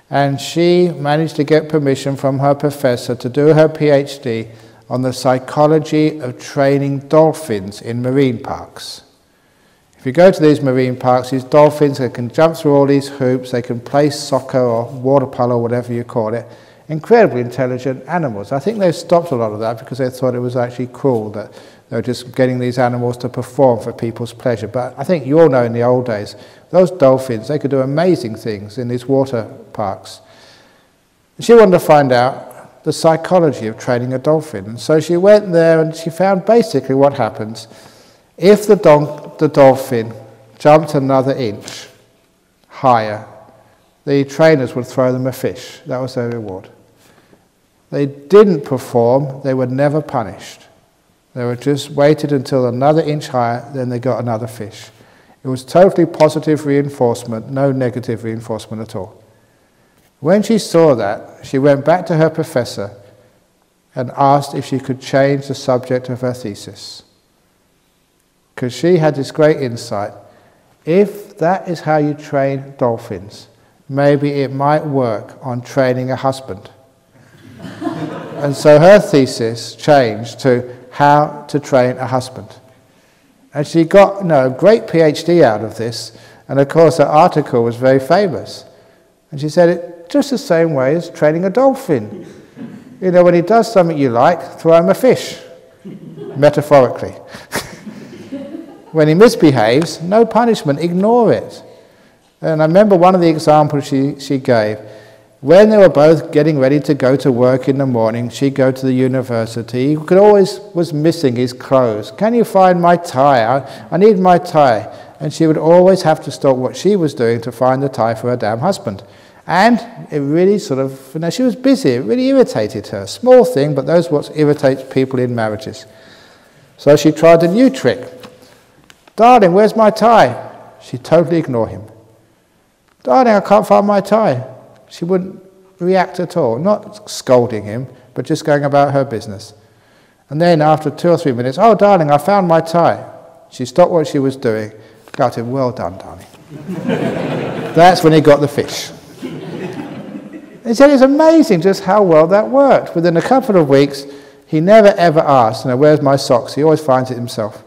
and she managed to get permission from her professor to do her PhD on the psychology of training dolphins in marine parks. If you go to these marine parks, these dolphins, they can jump through all these hoops, they can play soccer or water polo, whatever you call it. Incredibly intelligent animals. I think they've stopped a lot of that because they thought it was actually cruel that they were just getting these animals to perform for people's pleasure. But I think you all know in the old days, those dolphins, they could do amazing things in these water parks. She wanted to find out the psychology of training a dolphin. And so she went there and she found basically what happens if the dolphin jumped another inch higher, the trainers would throw them a fish. That was their reward. They didn't perform, they were never punished. They were just waited until another inch higher, then they got another fish. It was totally positive reinforcement, no negative reinforcement at all. When she saw that, she went back to her professor and asked if she could change the subject of her thesis. Because she had this great insight. If that is how you train dolphins, maybe it might work on training a husband. And so her thesis changed to how to train a husband. And she got a great PhD out of this, and of course her article was very famous. And she said it just the same way as training a dolphin. You know, when he does something you like, throw him a fish, metaphorically. When he misbehaves, no punishment, ignore it. And I remember one of the examples she gave When they were both getting ready to go to work in the morning, she'd go to the university. He was missing his clothes. Can you find my tie? I need my tie. And she would always have to stop what she was doing to find the tie for her damn husband. And it really sort of, she was busy. It really irritated her. Small thing, but that's what irritates people in marriages. So she tried a new trick. Darling, where's my tie? She'd totally ignore him. Darling, I can't find my tie. She wouldn't react at all, not scolding him, but just going about her business. And then after 2 or 3 minutes, oh, darling, I found my tie. She stopped what she was doing. Got him, well done, darling. That's when he got the fish. He said it's amazing just how well that worked. Within a couple of weeks, he never ever asked, where's my socks? He always finds it himself.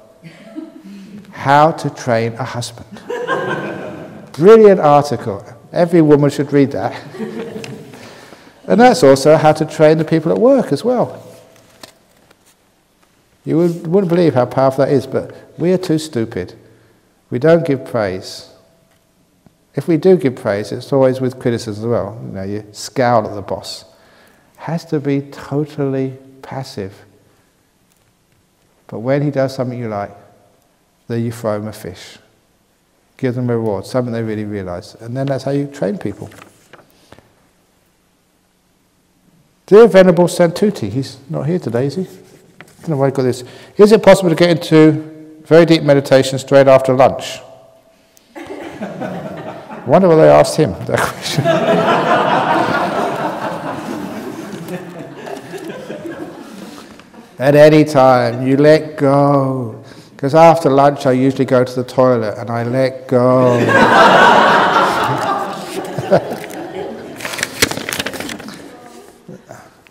How to train a husband. Brilliant article. Every woman should read that. And that's also how to train the people at work as well. You wouldn't believe how powerful that is, but we are too stupid. We don't give praise. If we do give praise, it's always with criticism as well. You scowl at the boss. Has to be totally passive. But when he does something you like, then you throw him a fish. Give them a reward, something they really realise. And then that's how you train people. Dear Venerable Santuti, he's not here today, is he? I don't know why he got this. Is it possible to get into very deep meditation straight after lunch? I wonder why they asked him that question. At any time, you let go. Because after lunch, I usually go to the toilet and I let go.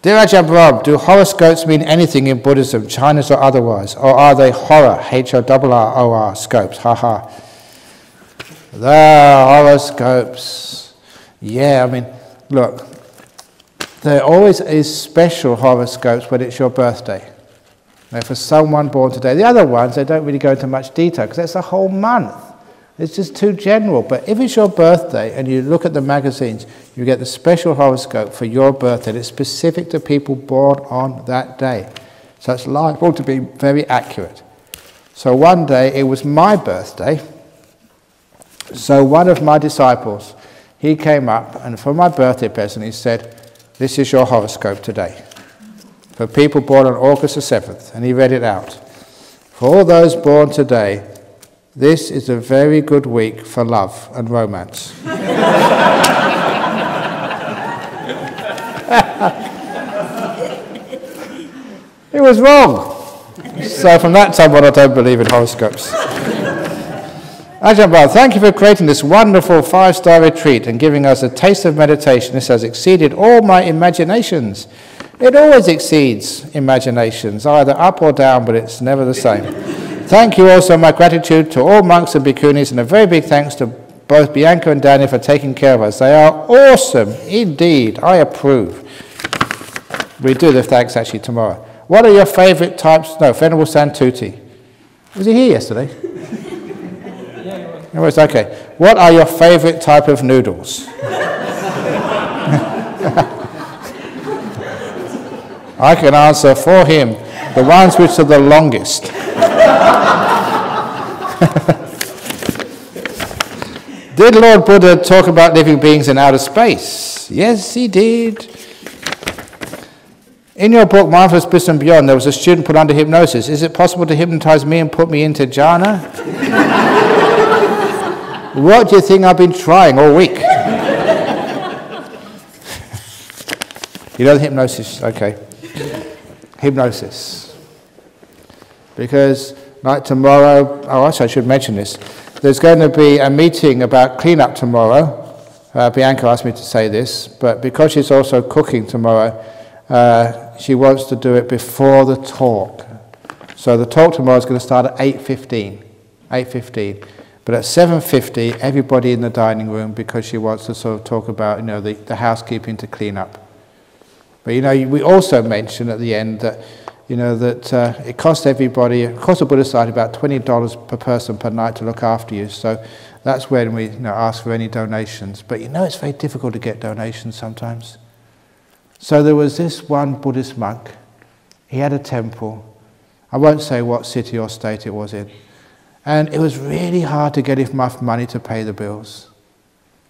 Dear Ajahn Brahm, do horoscopes mean anything in Buddhism, Chinese or otherwise? Or are they horror, H-O-R-R-O-R, scopes, haha. The horoscopes. Yeah, look, there always is special horoscopes when it's your birthday. For someone born today. The other ones, they don't really go into much detail because that's a whole month. It's just too general. But if it's your birthday and you look at the magazines, you get the special horoscope for your birthday. It's specific to people born on that day. So it's liable to be very accurate. So one day, it was my birthday. So one of my disciples, he came up and for my birthday present, he said, this is your horoscope today. For people born on August the 7th, and he read it out. For all those born today, this is a very good week for love and romance. It was wrong. So from that time on, I don't believe in horoscopes. Ajahn Brahm, thank you for creating this wonderful 5-star retreat and giving us a taste of meditation. This has exceeded all my imaginations. It always exceeds imaginations, either up or down, but it's never the same. Thank you also, my gratitude to all monks and bhikkhunis, and a very big thanks to both Bianca and Danny for taking care of us. They are awesome, indeed. I approve. We do the thanks actually tomorrow. What are your favourite types? No, Venerable Santuti. Was he here yesterday? Yeah, he was. It was okay. What are your favourite type of noodles? I can answer for him, the ones which are the longest. Did Lord Buddha talk about living beings in outer space? Yes, he did. In your book, Mindfulness, Bliss and Beyond, there was a student put under hypnosis. Is it possible to hypnotize me and put me into jhana? What do you think I've been trying all week? You know the hypnosis? Okay. Hypnosis. Because, like tomorrow, oh, actually I should mention this. There's going to be a meeting about cleanup tomorrow. Bianca asked me to say this, but because she's also cooking tomorrow, she wants to do it before the talk. So the talk tomorrow is going to start at 8:15. 8:15. But at 7:50, everybody in the dining room, because she wants to sort of talk about, the housekeeping to clean up. But we also mentioned at the end that, you know, that it costs everybody, it costs the Buddhist Society about $20 per person per night to look after you. So that's when we ask for any donations. But it's very difficult to get donations sometimes. So there was this one Buddhist monk. He had a temple. I won't say what city or state it was in. And it was really hard to get enough money to pay the bills.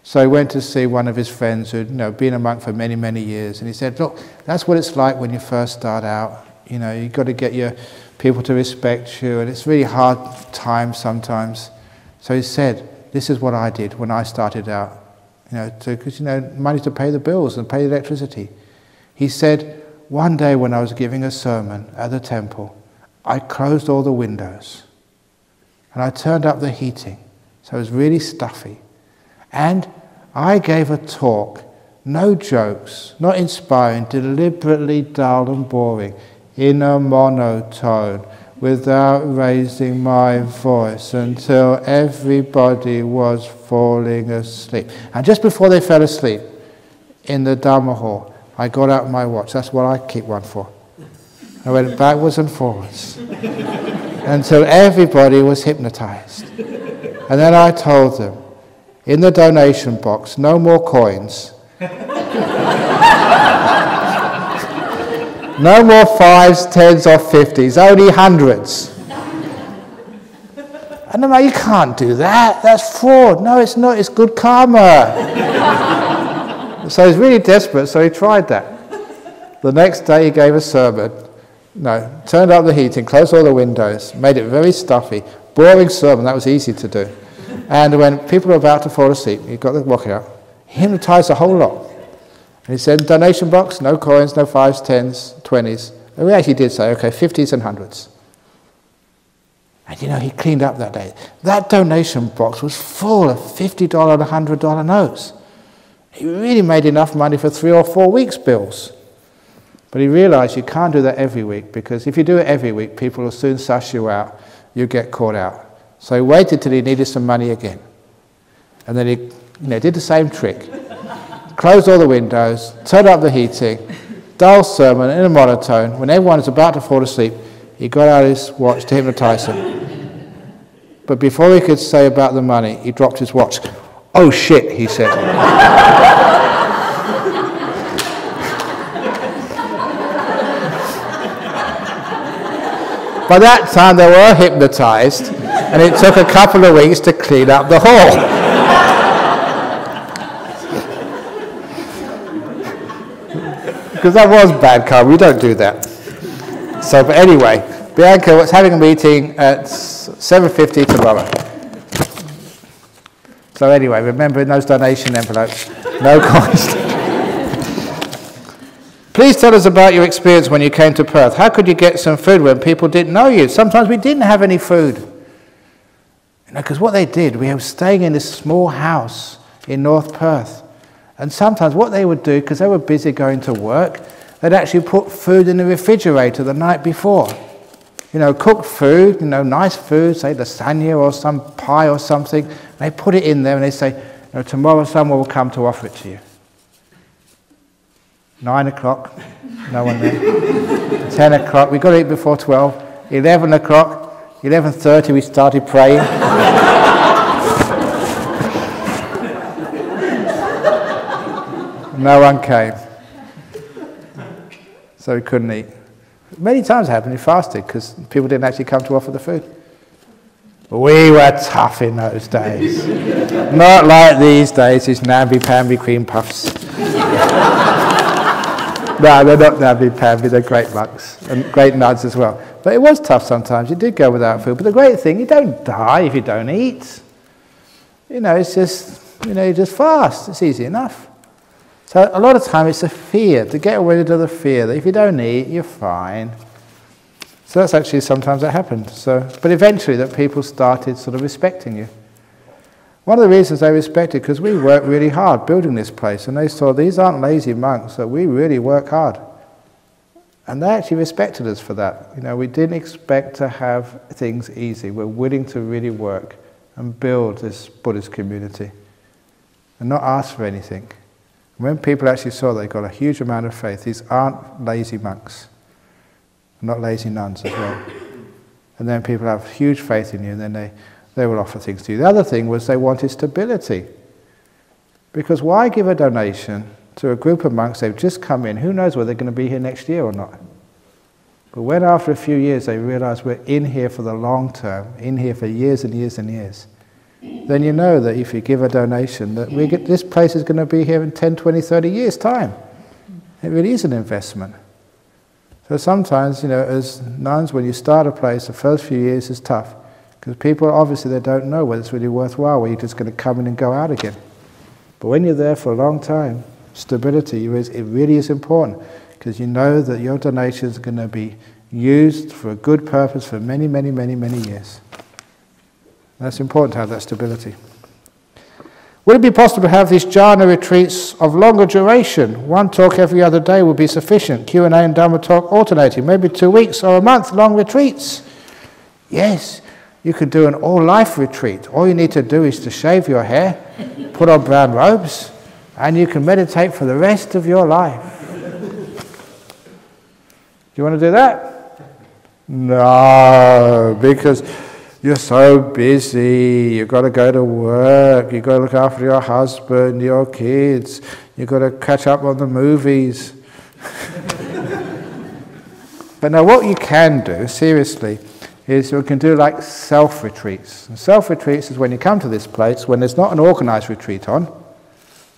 So he went to see one of his friends who'd been a monk for many, many years. And he said, look, that's what it's like when you first start out. You've got to get your people to respect you. And it's really hard times sometimes. So he said, this is what I did when I started out. Because money to pay the bills and pay the electricity. He said, one day when I was giving a sermon at the temple, I closed all the windows. And I turned up the heating, so it was really stuffy. And I gave a talk, no jokes, not inspiring, deliberately dull and boring, in a monotone, without raising my voice, until everybody was falling asleep. And just before they fell asleep, in the Dharma hall, I got out my watch. That's what I keep one for. I went backwards and forwards until everybody was hypnotized. And then I told them, in the donation box, no more coins. No more 5s, 10s or 50s, only hundreds. And I'm like, you can't do that, that's fraud. No, it's not, it's good karma. So he's really desperate, so he tried that. The next day he gave a sermon. Turned up the heating, closed all the windows, made it very stuffy, boring sermon, that was easy to do. And when people were about to fall asleep, he got the walking out, he hypnotized the whole lot. And he said, donation box, no coins, no 5s, 10s, 20s. And we actually did say, okay, 50s and 100s. And he cleaned up that day. That donation box was full of $50 and $100 notes. He really made enough money for 3 or 4 weeks' bills. But he realized you can't do that every week, because if you do it every week, people will soon suss you out. You get caught out. So he waited till he needed some money again. And then he did the same trick. Closed all the windows, turned up the heating, dull sermon in a monotone. When everyone was about to fall asleep, he got out his watch to hypnotize them. But before he could say about the money, he dropped his watch. Oh shit, he said. By that time they were hypnotized, and it took a couple of weeks to clean up the hall. Because that was bad karma, we don't do that. So, but anyway, Bianca was having a meeting at 7:50 tomorrow. So anyway, remember in those donation envelopes, no coins. Please tell us about your experience when you came to Perth. How could you get some food when people didn't know you? Sometimes we didn't have any food. Because what they did, we were staying in this small house in North Perth. And sometimes what they would do, because they were busy going to work, they'd actually put food in the refrigerator the night before. Cooked food, nice food, say lasagna or some pie or something. And they put it in there and they say, tomorrow someone will come to offer it to you. 9 o'clock, no one there. 10 o'clock, we got to eat before 12. 11 o'clock, 11:30 we started praying. No one came. So we couldn't eat. Many times it happened, we fasted because people didn't actually come to offer the food. We were tough in those days. Not like these days, these namby-pamby cream puffs. No, they're not namby-pamby, they're great monks and great nuns as well. But it was tough sometimes, you did go without food. But the great thing, you don't die if you don't eat. It's just, you just fast, it's easy enough. So a lot of time it's a fear, to get rid of the fear that if you don't eat, you're fine. So that's actually sometimes that happened. But eventually that people started sort of respecting you. One of the reasons they respected, because we worked really hard building this place, and they saw these aren't lazy monks, so we really work hard. And they actually respected us for that. We didn't expect to have things easy. We're willing to really work and build this Buddhist community and not ask for anything. When people actually saw they got a huge amount of faith, these aren't lazy monks. not lazy nuns as well. And then people have huge faith in you, and then they will offer things to you. The other thing was they wanted stability. Because why give a donation to a group of monks, they've just come in, who knows whether they're going to be here next year or not. But when after a few years they realize we're in here for the long term, in here for years and years and years, then you know that if you give a donation, that this place is going to be here in 10, 20, 30 years' time. It really is an investment. So sometimes, as nuns, when you start a place, the first few years is tough. Because people, obviously, they don't know whether it's really worthwhile, whether you're just going to come in and go out again. But when you're there for a long time, stability, it really is important. Because you know that your donations are going to be used for a good purpose for many, many, many, many years. That's important to have that stability. Would it be possible to have these jhana retreats of longer duration? One talk every other day would be sufficient. Q&A and Dhamma talk alternating. Maybe 2 weeks or a month long retreats. Yes, you could do an all-life retreat. All you need to do is to shave your hair, put on brown robes, and you can meditate for the rest of your life. Do you want to do that? No, because you're so busy, you've got to go to work, you've got to look after your husband, your kids, you've got to catch up on the movies. But now what you can do, seriously, is you can do like self-retreats. And self-retreats is when you come to this place, when there's not an organised retreat on,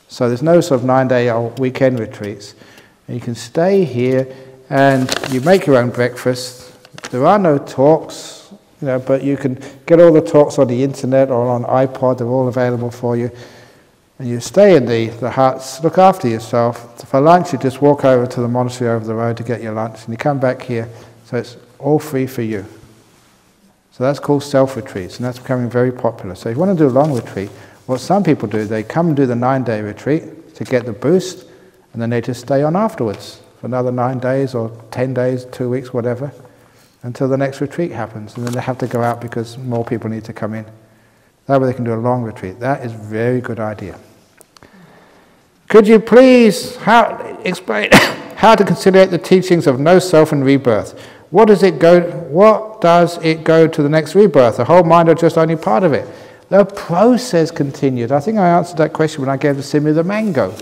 so there's no sort of 9-day or weekend retreats. And you can stay here and you make your own breakfast. There are no talks, but you can get all the talks on the internet or on iPod. They're all available for you. And you stay in the huts, look after yourself. For lunch, you just walk over to the monastery over the road to get your lunch, and you come back here. So it's all free for you. So that's called self-retreats, and that's becoming very popular. So if you want to do a long retreat, what some people do, they come and do the 9-day retreat to get the boost, and then they just stay on afterwards for another 9 days or 10 days, 2 weeks, whatever, until the next retreat happens. And then they have to go out because more people need to come in. That way they can do a long retreat. That is a very good idea. Could you please explain how to conciliate the teachings of no self and rebirth? What does it go to the next rebirth? The whole mind or just only part of it? The process continued. I think I answered that question when I gave the simile of the mango.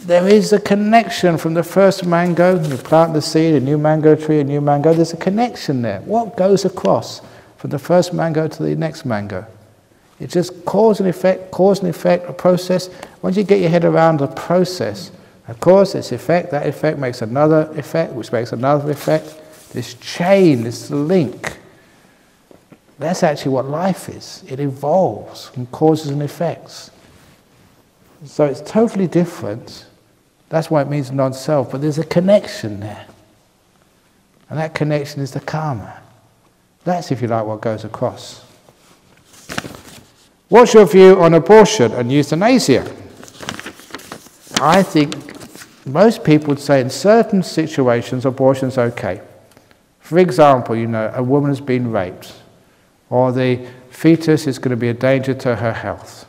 There is a connection from the first mango, you plant the seed, a new mango tree, a new mango, there's a connection there. What goes across from the first mango to the next mango? It's just cause and effect, a process. Once you get your head around the process, of course, this effect, that effect makes another effect, which makes another effect. This chain, this link, that's actually what life is. It evolves from causes and effects. So it's totally different. That's why it means non-self, but there's a connection there. And that connection is the karma. That's, if you like, what goes across. What's your view on abortion and euthanasia? I think most people would say in certain situations abortion's okay. For example, a woman has been raped, or the fetus is going to be a danger to her health.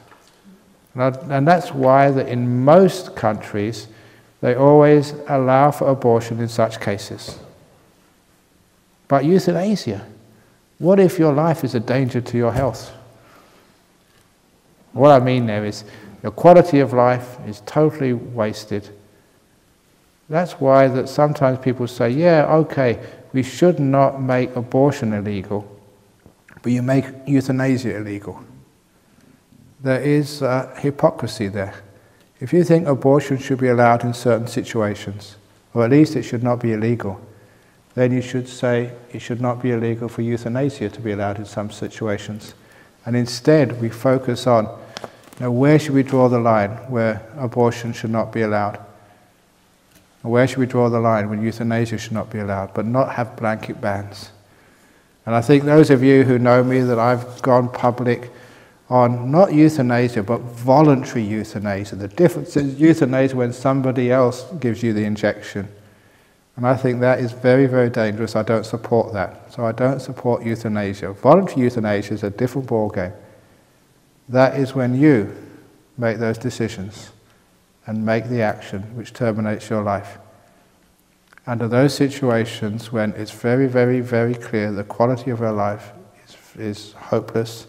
And that's why that in most countries they always allow for abortion in such cases. But euthanasia, what if your life is a danger to your health? What I mean there is your quality of life is totally wasted. That's why that sometimes people say, yeah, okay, we should not make abortion illegal, but you make euthanasia illegal. There is hypocrisy there. If you think abortion should be allowed in certain situations, or at least it should not be illegal, then you should say it should not be illegal for euthanasia to be allowed in some situations. And instead we focus on, where should we draw the line where abortion should not be allowed? Or where should we draw the line when euthanasia should not be allowed, but not have blanket bans? And I think those of you who know me, that I've gone public on not euthanasia, but voluntary euthanasia. The difference is euthanasia when somebody else gives you the injection. And I think that is very, very dangerous. I don't support that. So I don't support euthanasia. Voluntary euthanasia is a different ballgame. That is when you make those decisions and make the action which terminates your life. under those situations when it's very, very, very clear the quality of our life is hopeless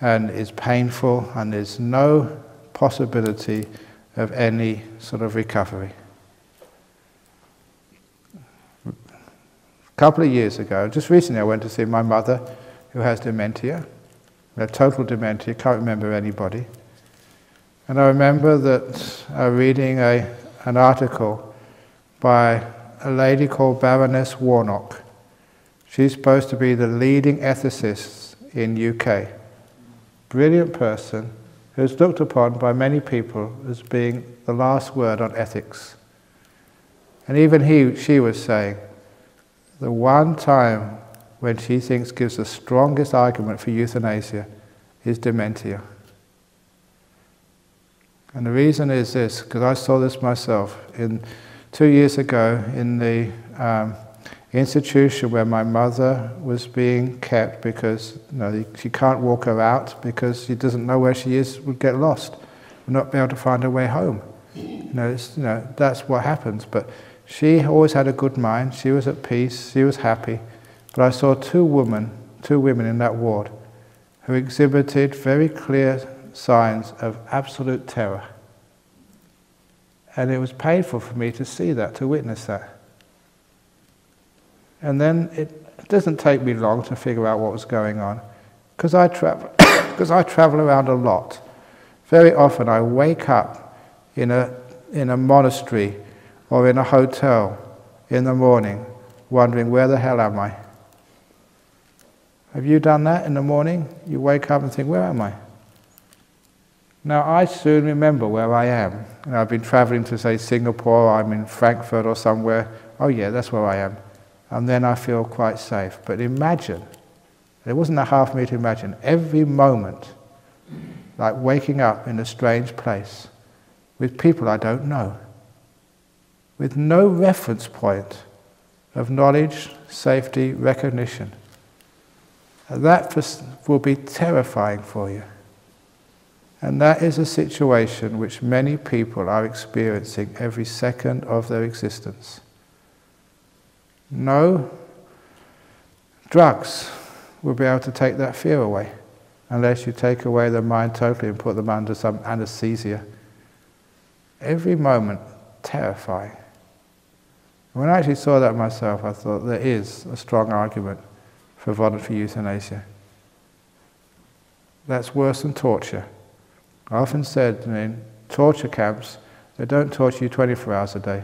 and is painful and there's no possibility of any sort of recovery. A couple of years ago, just recently I went to see my mother who has dementia, total dementia, can't remember anybody. And I remember that reading an article by a lady called Baroness Warnock. She's supposed to be the leading ethicist in UK. Brilliant person who's looked upon by many people as being the last word on ethics. And even she was saying, the one time when she thinks gives the strongest argument for euthanasia is dementia. And the reason is this, because I saw this myself 2 years ago in the institution where my mother was being kept because she can't walk her out because she doesn't know where she is, would get lost, would not be able to find her way home. That's what happens. But she always had a good mind, she was at peace, she was happy. But I saw two women in that ward who exhibited very clear signs of absolute terror. And it was painful for me to see that, to witness that. And then it doesn't take me long to figure out what was going on, because I travel around a lot. Very often I wake up in a monastery or in a hotel in the morning wondering, where the hell am I? Have you done that in the morning? You wake up and think, where am I? Now I soon remember where I am. I've been traveling to, say, Singapore, or I'm in Frankfurt or somewhere. Oh yeah, that's where I am. And then I feel quite safe. But imagine, it wasn't that hard for me to imagine, every moment, like waking up in a strange place, with people I don't know, with no reference point of knowledge, safety, recognition. That will be terrifying for you. And that is a situation which many people are experiencing every second of their existence. No drugs will be able to take that fear away, unless you take away the mind totally and put them under some anesthesia. Every moment, terrifying. When I actually saw that myself, I thought there is a strong argument for voluntary euthanasia. That's worse than torture. I often said in torture camps, they don't torture you 24 hours a day.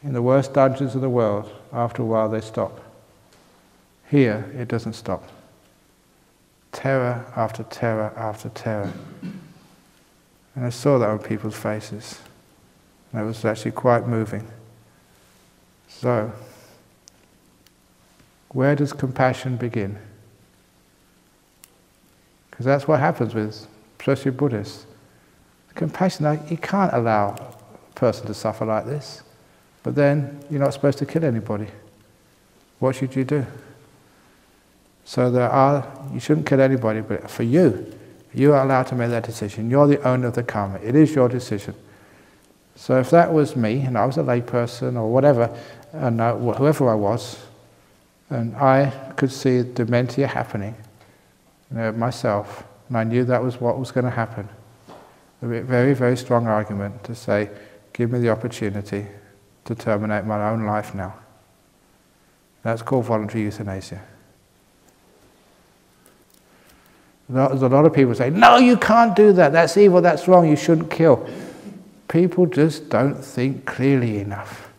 In the worst dungeons of the world, after a while they stop. Here, it doesn't stop. Terror after terror after terror. And I saw that on people's faces. And it was actually quite moving. So, where does compassion begin? Because that's what happens with, especially Buddhists. Compassion, you can't allow a person to suffer like this. But then, you're not supposed to kill anybody. What should you do? So you shouldn't kill anybody, but for you are allowed to make that decision. You're the owner of the karma. It is your decision. So if that was me, and I was a layperson or whatever, and whoever I was, and I could see dementia happening, myself, and I knew that was what was going to happen, a very, very strong argument to say, give me the opportunity to terminate my own life now. That's called voluntary euthanasia. There's a lot of people say, no, you can't do that, that's evil, that's wrong, you shouldn't kill. People just don't think clearly enough.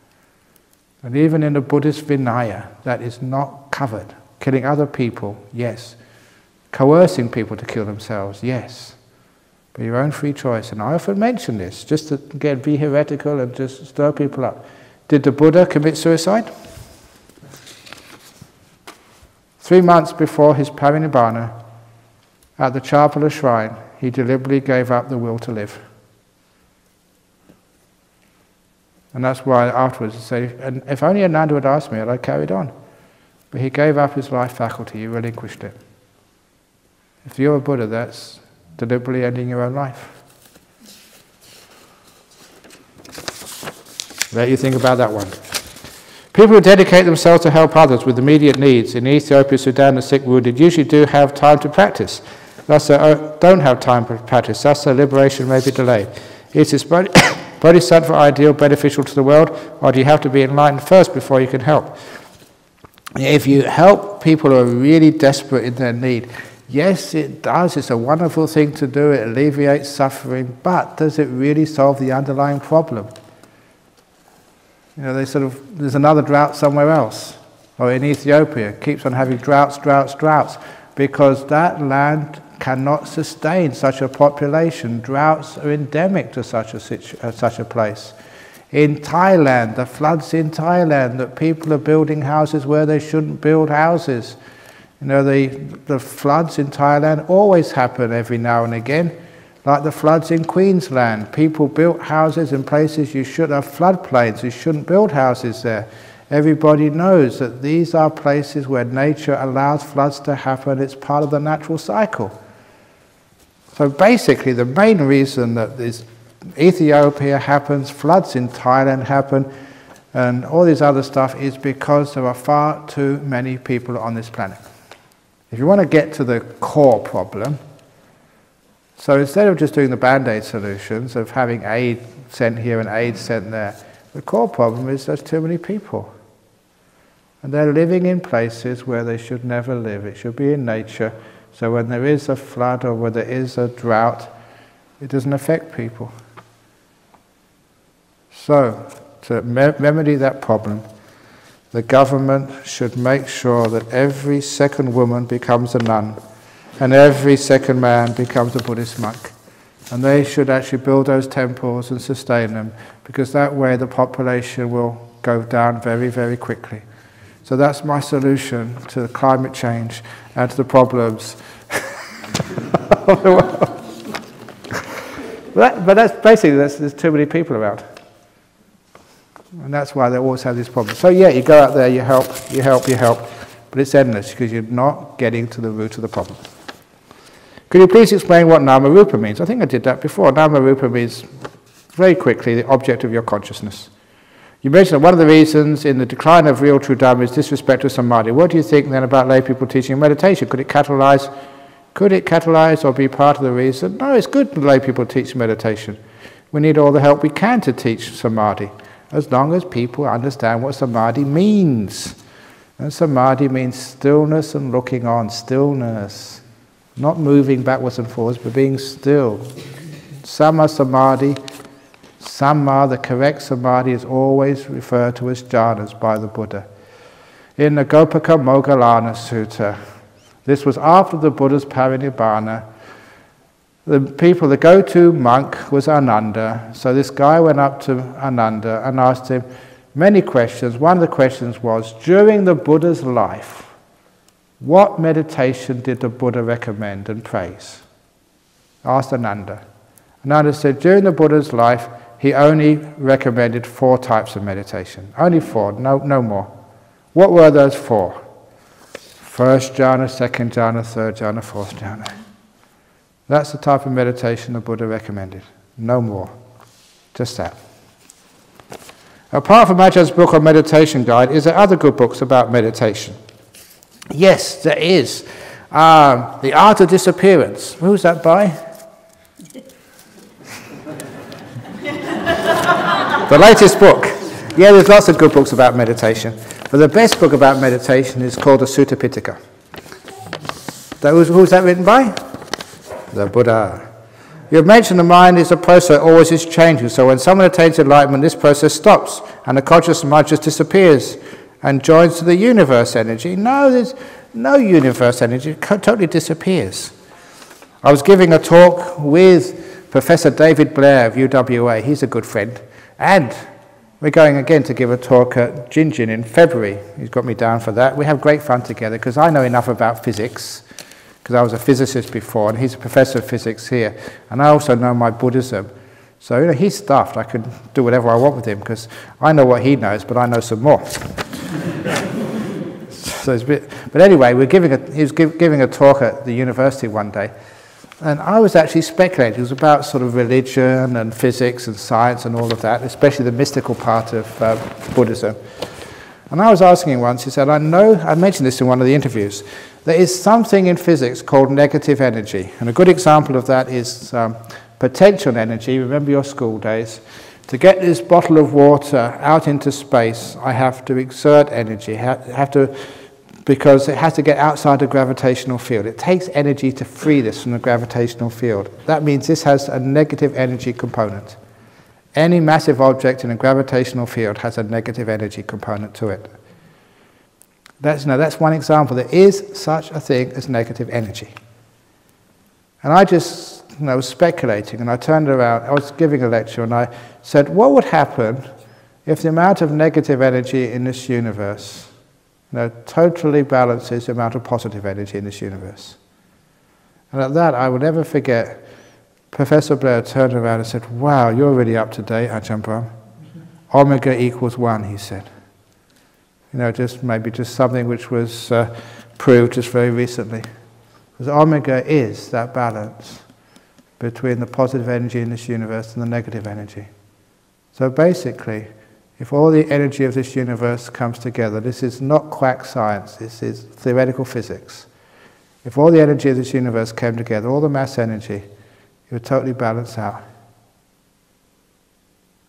And even in the Buddhist Vinaya, that is not covered. Killing other people, yes. Coercing people to kill themselves, yes. But your own free choice. And I often mention this, just to be heretical and just stir people up. Did the Buddha commit suicide? 3 months before his parinibbana, at the Chapala shrine, he deliberately gave up the will to live. And that's why afterwards he said, and if only Ananda had asked me, I'd have carried on. But he gave up his life faculty, he relinquished it. If you're a Buddha, that's deliberately ending your own life. Let you think about that one. People who dedicate themselves to help others with immediate needs in Ethiopia, Sudan, the sick, wounded usually do have time to practice. Thus, they don't have time to practice. Thus, their liberation may be delayed. Is this bodhisattva ideal beneficial to the world, or do you have to be enlightened first before you can help? If you help people who are really desperate in their need, yes, it does. It's a wonderful thing to do. It alleviates suffering. But does it really solve the underlying problem? You know, there's another drought somewhere else. Or in Ethiopia, it keeps on having droughts, because that land cannot sustain such a population. Droughts are endemic to such a place. In Thailand, the floods in Thailand, that people are building houses where they shouldn't build houses. You know, the floods in Thailand always happen every now and again, like the floods in Queensland. People built houses in places you should have floodplains. You shouldn't build houses there. Everybody knows that these are places where nature allows floods to happen. It's part of the natural cycle. So basically, the main reason that this Ethiopia happens, floods in Thailand happen, and all this other stuff is because there are far too many people on this planet. If you want to get to the core problem, so instead of just doing the band-aid solutions of having aid sent here and aid sent there, the core problem is there's too many people. And they're living in places where they should never live. It should be in nature. So when there is a flood or when there is a drought, it doesn't affect people. So, to remedy that problem, the government should make sure that every second woman becomes a nun and every second man becomes a Buddhist monk. And they should actually build those temples and sustain them, because that way the population will go down very, very quickly. So that's my solution to climate change and to the problems of the world. But that's basically, there's too many people around. And that's why they always have these problems. So yeah, you go out there, you help, but it's endless because you're not getting to the root of the problem. Could you please explain what Nama Rupa means? I think I did that before. Nama Rupa means, very quickly, the object of your consciousness. You mentioned that one of the reasons in the decline of real true Dharma is disrespect to samadhi. What do you think then about lay people teaching meditation? Could it catalyze or be part of the reason? No, it's good to lay people teach meditation. We need all the help we can to teach samadhi, as long as people understand what samadhi means. And samadhi means stillness and looking on, stillness. Not moving backwards and forwards, but being still. Samma samadhi, samma, the correct samadhi, is always referred to as jhanas by the Buddha. In the Gopaka Moggallana Sutta, this was after the Buddha's parinibbana. The go-to monk was Ananda. So this guy went up to Ananda and asked him many questions. One of the questions was, during the Buddha's life, what meditation did the Buddha recommend and praise? Asked Ananda. Ananda said, during the Buddha's life, he only recommended 4 types of meditation. Only 4, no more. What were those 4? First jhana, second jhana, third jhana, fourth jhana. That's the type of meditation the Buddha recommended. No more. Just that. Apart from Ajahn's book on meditation guide, is there other good books about meditation? Yes, there is. The Art of Disappearance. Who's that by? The latest book. Yeah, there's lots of good books about meditation. But the best book about meditation is called the Sutta Pitaka. Who's that written by? The Buddha. You have mentioned the mind is a process that always is changing. So when someone attains enlightenment, this process stops and the conscious mind just disappears and joins to the universe energy. No, there's no universe energy. It totally disappears. I was giving a talk with Professor David Blair of UWA. He's a good friend. And we're going again to give a talk at Jinjin in February. He's got me down for that. We have great fun together because I know enough about physics, because I was a physicist before, and he's a professor of physics here. And I also know my Buddhism. So, you know, he's stuffed. I can do whatever I want with him because I know what he knows, but I know some more. So it's a bit, but anyway, he was giving a talk at the university one day, And I was actually speculating. It was about sort of religion and physics and science and all of that, especially the mystical part of Buddhism. And I was asking him once, he said, I mentioned this in one of the interviews, there is something in physics called negative energy. And a good example of that is potential energy. Remember your school days? To get this bottle of water out into space, I have to exert energy, because it has to get outside the gravitational field. It takes energy to free this from the gravitational field. That means this has a negative energy component. Any massive object in a gravitational field has a negative energy component to it. That's one example. There is such a thing as negative energy. And I just was speculating, and I turned around, I was giving a lecture, and I said, what would happen if the amount of negative energy in this universe totally balances the amount of positive energy in this universe? And at that, I will never forget, Professor Blair turned around and said, wow, you're really up to date, Ajahn Brahm. Omega equals 1, he said. Just something which was proved just very recently. Because omega is that balance between the positive energy in this universe and the negative energy. So basically, if all the energy of this universe comes together, this is not quack science, this is theoretical physics. If all the energy of this universe came together, all the mass energy, it would totally balance out.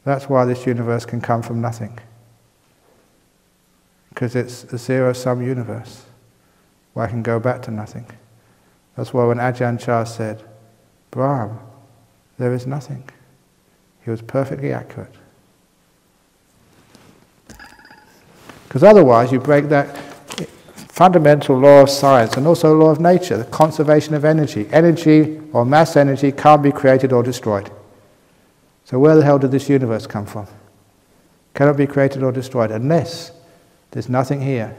That's why this universe can come from nothing. Because it's a zero-sum universe, where I can go back to nothing. That's why when Ajahn Chah said, Brahm, there is nothing, he was perfectly accurate. Because otherwise you break that fundamental law of science and also law of nature, the conservation of energy. Energy or mass energy can't be created or destroyed. So where the hell did this universe come from? Cannot be created or destroyed unless there's nothing here.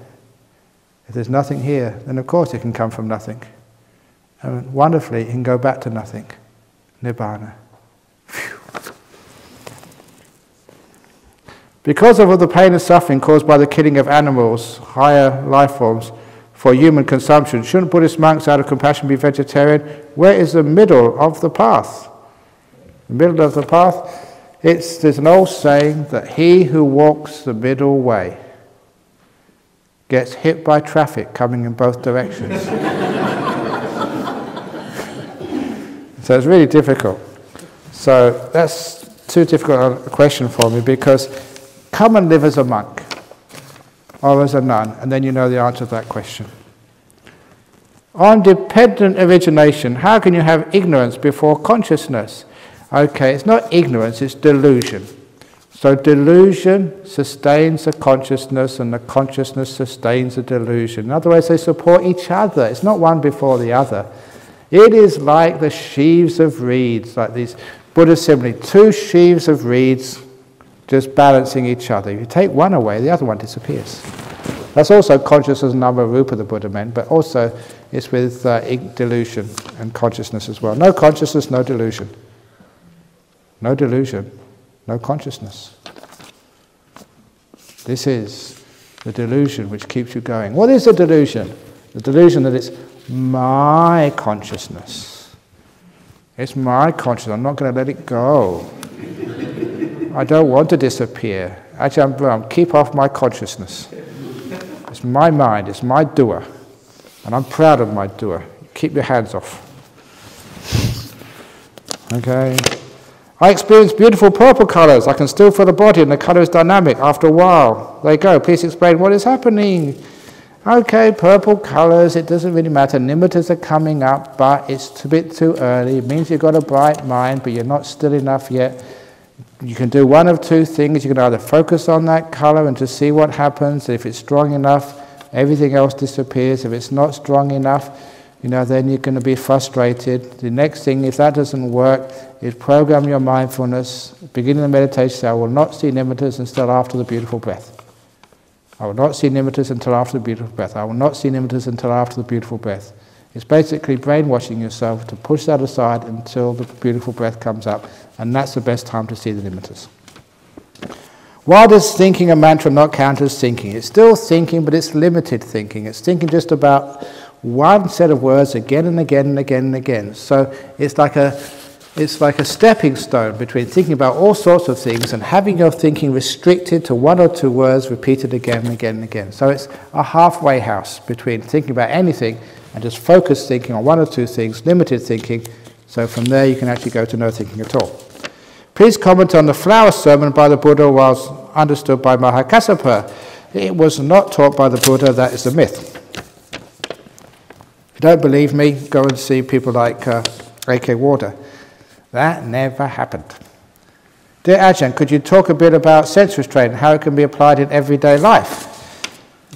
If there's nothing here, then of course it can come from nothing. And wonderfully, it can go back to nothing. Nibbana. Phew. Because of all the pain and suffering caused by the killing of animals, higher life forms, for human consumption, shouldn't Buddhist monks out of compassion be vegetarian? Where is the middle of the path? The middle of the path, there's an old saying that he who walks the middle way gets hit by traffic coming in both directions. So it's really difficult. So that's too difficult a question for me, because come and live as a monk or as a nun, and then you know the answer to that question. On dependent origination, how can you have ignorance before consciousness? Okay, it's not ignorance, it's delusion. So delusion sustains the consciousness, and the consciousness sustains the delusion. In other words, they support each other. It's not one before the other. It is like the sheaves of reeds, like these Buddhist simile, two sheaves of reeds just balancing each other. If you take one away, the other one disappears. That's also consciousness and nama rupa the Buddha meant, but also it's with delusion and consciousness as well. No consciousness, no delusion. No delusion, no consciousness. This is the delusion which keeps you going. What is the delusion? The delusion that it's my consciousness. It's my consciousness. I'm not going to let it go. I don't want to disappear. Ajahn Brahm, keep off my consciousness. It's my mind, it's my doer. And I'm proud of my doer. Keep your hands off. Okay. I experience beautiful purple colours. I can still feel the body and the colour is dynamic. After a while, they go. Please explain what is happening. Okay, purple colours, it doesn't really matter. Nimittas are coming up, but it's a bit too early. It means you've got a bright mind, but you're not still enough yet. You can do one of two things. You can either focus on that colour and to see what happens. If it's strong enough, everything else disappears. If it's not strong enough, then you're going to be frustrated. The next thing, if that doesn't work, is program your mindfulness. Beginning the meditation, say, I will not see nimittas until after the beautiful breath. I will not see nimittas until after the beautiful breath. I will not see nimittas until after the beautiful breath. It's basically brainwashing yourself to push that aside until the beautiful breath comes up, and that's the best time to see the nimittas. Why does thinking a mantra not count as thinking? It's still thinking, but it's limited thinking. It's thinking just about one set of words again and again and again and again. So it's like a stepping stone between thinking about all sorts of things and having your thinking restricted to one or two words repeated again and again and again. So it's a halfway house between thinking about anything and just focused thinking on one or two things, limited thinking. So from there you can actually go to no thinking at all. Please comment on the flower sermon by the Buddha was understood by Mahakassapa. It was not taught by the Buddha, that is a myth. If you don't believe me, go and see people like A.K. Warder. That never happened. Dear Ajahn, could you talk a bit about sense restraint and how it can be applied in everyday life?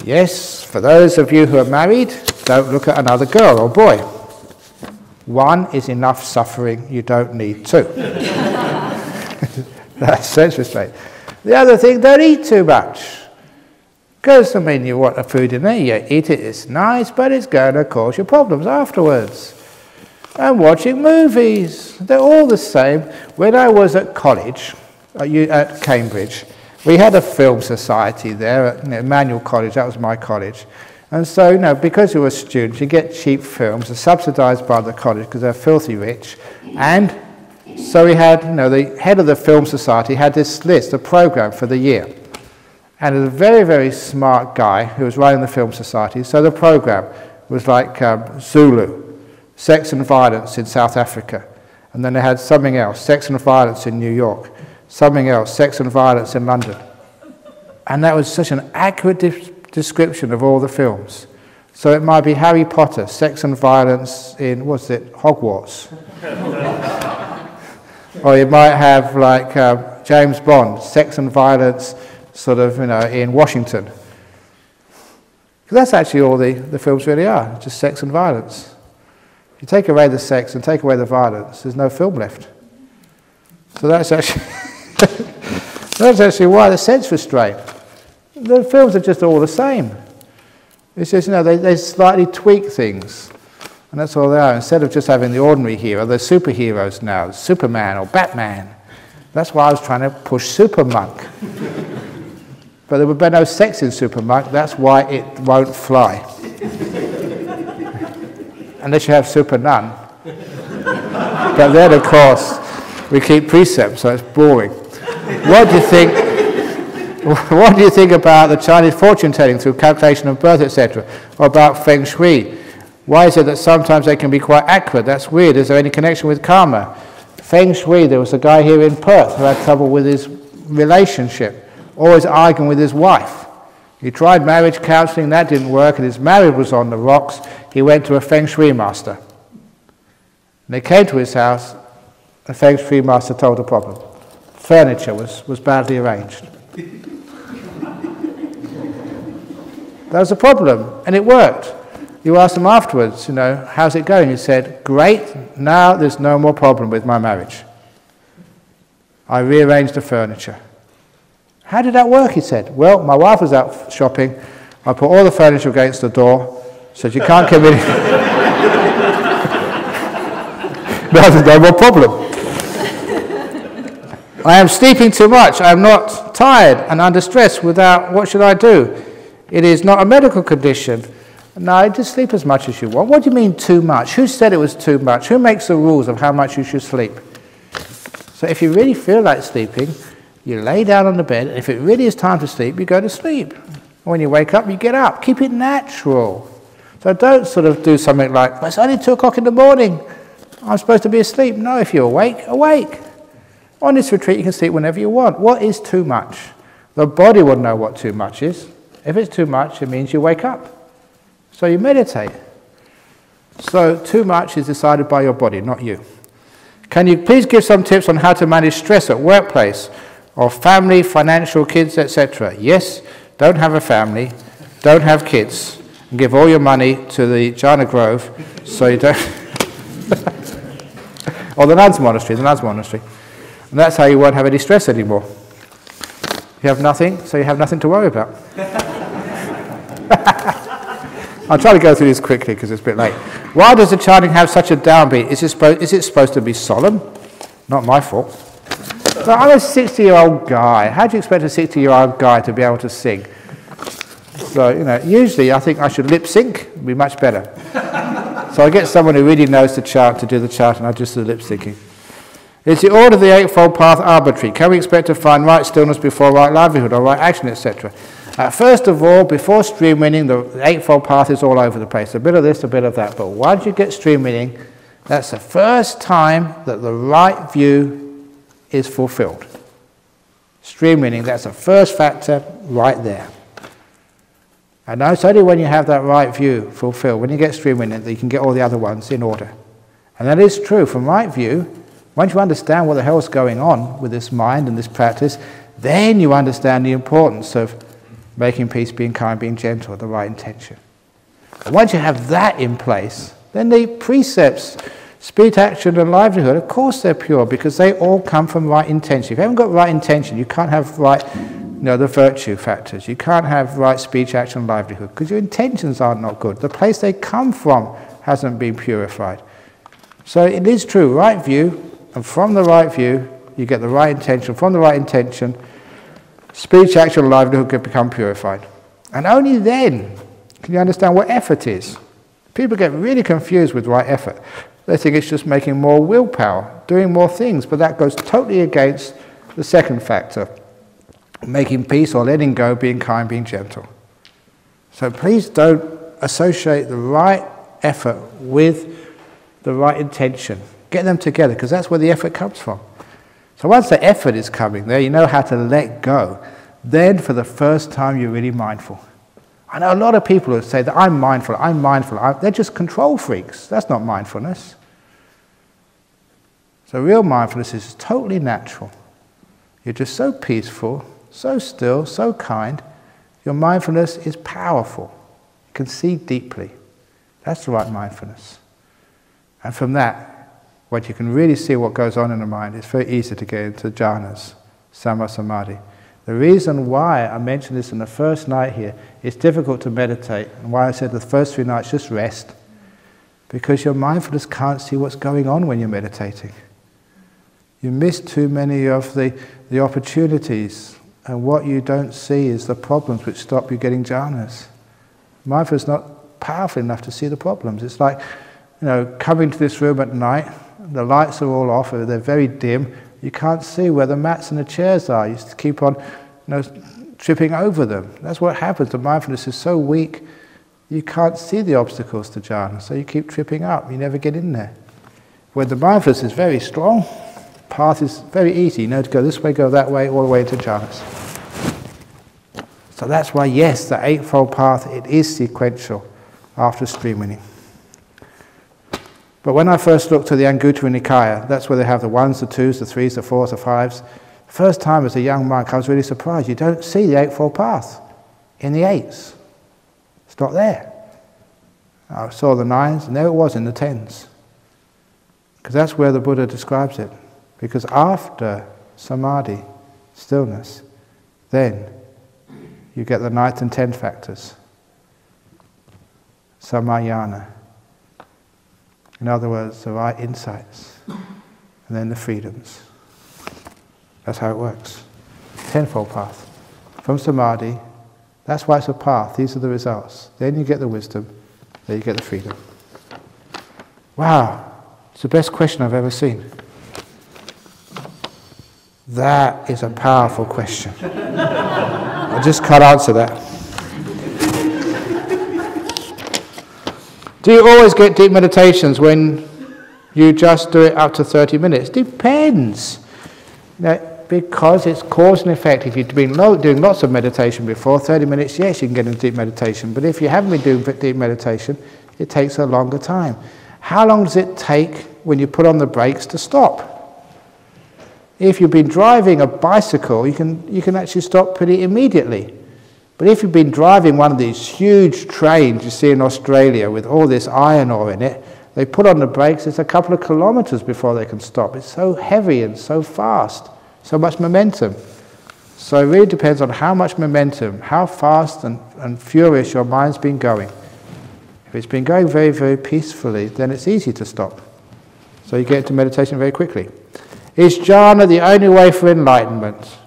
Yes, for those of you who are married, don't look at another girl or boy. One is enough suffering, you don't need two. That's sense restraint. The other thing, don't eat too much. Because, I mean, you want a food in there, you eat it, it's nice, but it's going to cause you problems afterwards. And watching movies, they're all the same. When I was at college, at Cambridge, we had a film society there at Emmanuel College, that was my college. And so, because you were students, you get cheap films, they're subsidised by the college because they're filthy rich. And so we had, the head of the film society had this list, a programme for the year. And it was a very, very smart guy who was running the film society. So the programme was like Zulu, sex and violence in South Africa. And then they had something else, sex and violence in New York. Something else, sex and violence in London. And that was such an accurate description of all the films. So it might be Harry Potter, sex and violence in, Hogwarts. Or you might have like James Bond, sex and violence sort of, in Washington. Because that's actually all the films really are, just sex and violence. If you take away the sex and take away the violence, there's no film left. So that's actually, that's actually why the sense restraint. The films are just all the same. It's just, they slightly tweak things. And that's all they are. Instead of just having the ordinary hero, they're superheroes now, Superman or Batman. That's why I was trying to push Super Monk. But there would be no sex in Super Monk, that's why it won't fly. Unless you have Super Nun. But then, of course, we keep precepts, so it's boring. What do you think about the Chinese fortune telling through calculation of birth, etc., or about Feng Shui? Why is it that sometimes they can be quite accurate? That's weird. Is there any connection with karma? Feng Shui, there was a guy here in Perth who had trouble with his relationship, always arguing with his wife. He tried marriage counselling, that didn't work, and his marriage was on the rocks. He went to a Feng Shui master. And they came to his house, the Feng Shui master told the problem. Furniture was badly arranged. That was a problem, and it worked. You asked him afterwards, how's it going? He said, great, now there's no more problem with my marriage. I rearranged the furniture. How did that work, he said. Well, my wife was out shopping. I put all the furniture against the door, so you can't come in. There's no more problem. I am sleeping too much. I am not tired and under stress without, what should I do? It is not a medical condition. No, just sleep as much as you want. What do you mean too much? Who said it was too much? Who makes the rules of how much you should sleep? So if you really feel like sleeping, you lay down on the bed, and if it really is time to sleep, you go to sleep. When you wake up, you get up. Keep it natural. So don't sort of do something like, well, it's only 2 o'clock in the morning. I'm supposed to be asleep. No, if you're awake, awake. On this retreat, you can sleep whenever you want. What is too much? The body will know what too much is. If it's too much, it means you wake up. So you meditate. So too much is decided by your body, not you. Can you please give some tips on how to manage stress at workplace or family, financial, kids, etc.? Yes, don't have a family, don't have kids, and give all your money to the Jhana Grove so you don't... or the nuns' monastery. And that's how you won't have any stress anymore. You have nothing, so you have nothing to worry about. I'll try to go through this quickly because it's a bit late. Why does the chanting have such a downbeat? Is it supposed to be solemn? Not my fault. But I'm a 60-year-old guy. How do you expect a 60-year-old guy to be able to sing? So, usually I think I should lip sync, it'd be much better. So I get someone who really knows the chant to do the chant, and I just do lip syncing. Is the order of the Eightfold Path arbitrary? Can we expect to find right stillness before right livelihood or right action, etc.? First of all, before stream winning, the Eightfold Path is all over the place. A bit of this, a bit of that. But once you get stream winning, that's the first time that the right view is fulfilled. Stream winning, that's the first factor right there. And it's only when you have that right view fulfilled, when you get stream winning, that you can get all the other ones in order. And that is true. From right view, once you understand what the hell is going on with this mind and this practice, then you understand the importance of making peace, being kind, being gentle, the right intention. And once you have that in place, then the precepts, speech, action, and livelihood, of course they're pure, because they all come from right intention. If you haven't got right intention, you can't have right, the virtue factors. You can't have right speech, action, and livelihood, because your intentions are not good. The place they come from hasn't been purified. So it is true, right view, and from the right view, you get the right intention. From the right intention, speech, action, and livelihood can become purified. And only then can you understand what effort is. People get really confused with right effort. They think it's just making more willpower, doing more things, but that goes totally against the second factor, making peace or letting go, being kind, being gentle. So please don't associate the right effort with the right intention. Get them together, because that's where the effort comes from. So once the effort is coming there, you know how to let go. Then for the first time you're really mindful. I know a lot of people who say that I'm mindful. They're just control freaks. That's not mindfulness. So real mindfulness is totally natural. You're just so peaceful, so still, so kind. Your mindfulness is powerful. You can see deeply. That's the right mindfulness. And from that, when you can really see what goes on in the mind, it's very easy to get into jhanas, samadhi. The reason why I mentioned this in the first night here, it's difficult to meditate, and why I said the first 3 nights just rest, because your mindfulness can't see what's going on when you're meditating. You miss too many of the opportunities, and what you don't see is the problems which stop you getting jhanas. Mindfulness is not powerful enough to see the problems. It's like, coming to this room at night, the lights are all off, they're very dim, you can't see where the mats and the chairs are, you just keep on tripping over them. That's what happens. The mindfulness is so weak, you can't see the obstacles to jhana, so you keep tripping up, you never get in there. When the mindfulness is very strong, the path is very easy, to go this way, go that way, all the way into jhanas. So that's why, yes, the Eightfold Path, it is sequential after stream winning. But when I first looked at the Anguttara Nikaya, that's where they have the 1s, the 2s, the 3s, the 4s, the 5s. The first time as a young monk, I was really surprised. You don't see the Eightfold Path in the 8s. It's not there. I saw the 9s, and there it was in the 10s. Because that's where the Buddha describes it. Because after samadhi, stillness, then you get the 9th and 10th factors. Samayana. In other words, the right insights, and then the freedoms. That's how it works. Tenfold path. From samadhi, that's why it's a path, these are the results. Then you get the wisdom, then you get the freedom. Wow, it's the best question I've ever seen. That is a powerful question. I just can't answer that. Do you always get deep meditations when you just do it up to 30 minutes? Depends. Because it's cause and effect. If you've been doing lots of meditation before, 30 minutes, yes, you can get into deep meditation. But if you haven't been doing deep meditation, it takes a longer time. How long does it take when you put on the brakes to stop? If you've been driving a bicycle, you can actually stop pretty immediately. But if you've been driving one of these huge trains you see in Australia with all this iron ore in it, they put on the brakes, it's a couple of kilometers before they can stop. It's so heavy and so fast, so much momentum. So it really depends on how much momentum, how fast and furious your mind's been going. If it's been going very, very peacefully, then it's easy to stop. So you get into meditation very quickly. Is jhana the only way for enlightenment?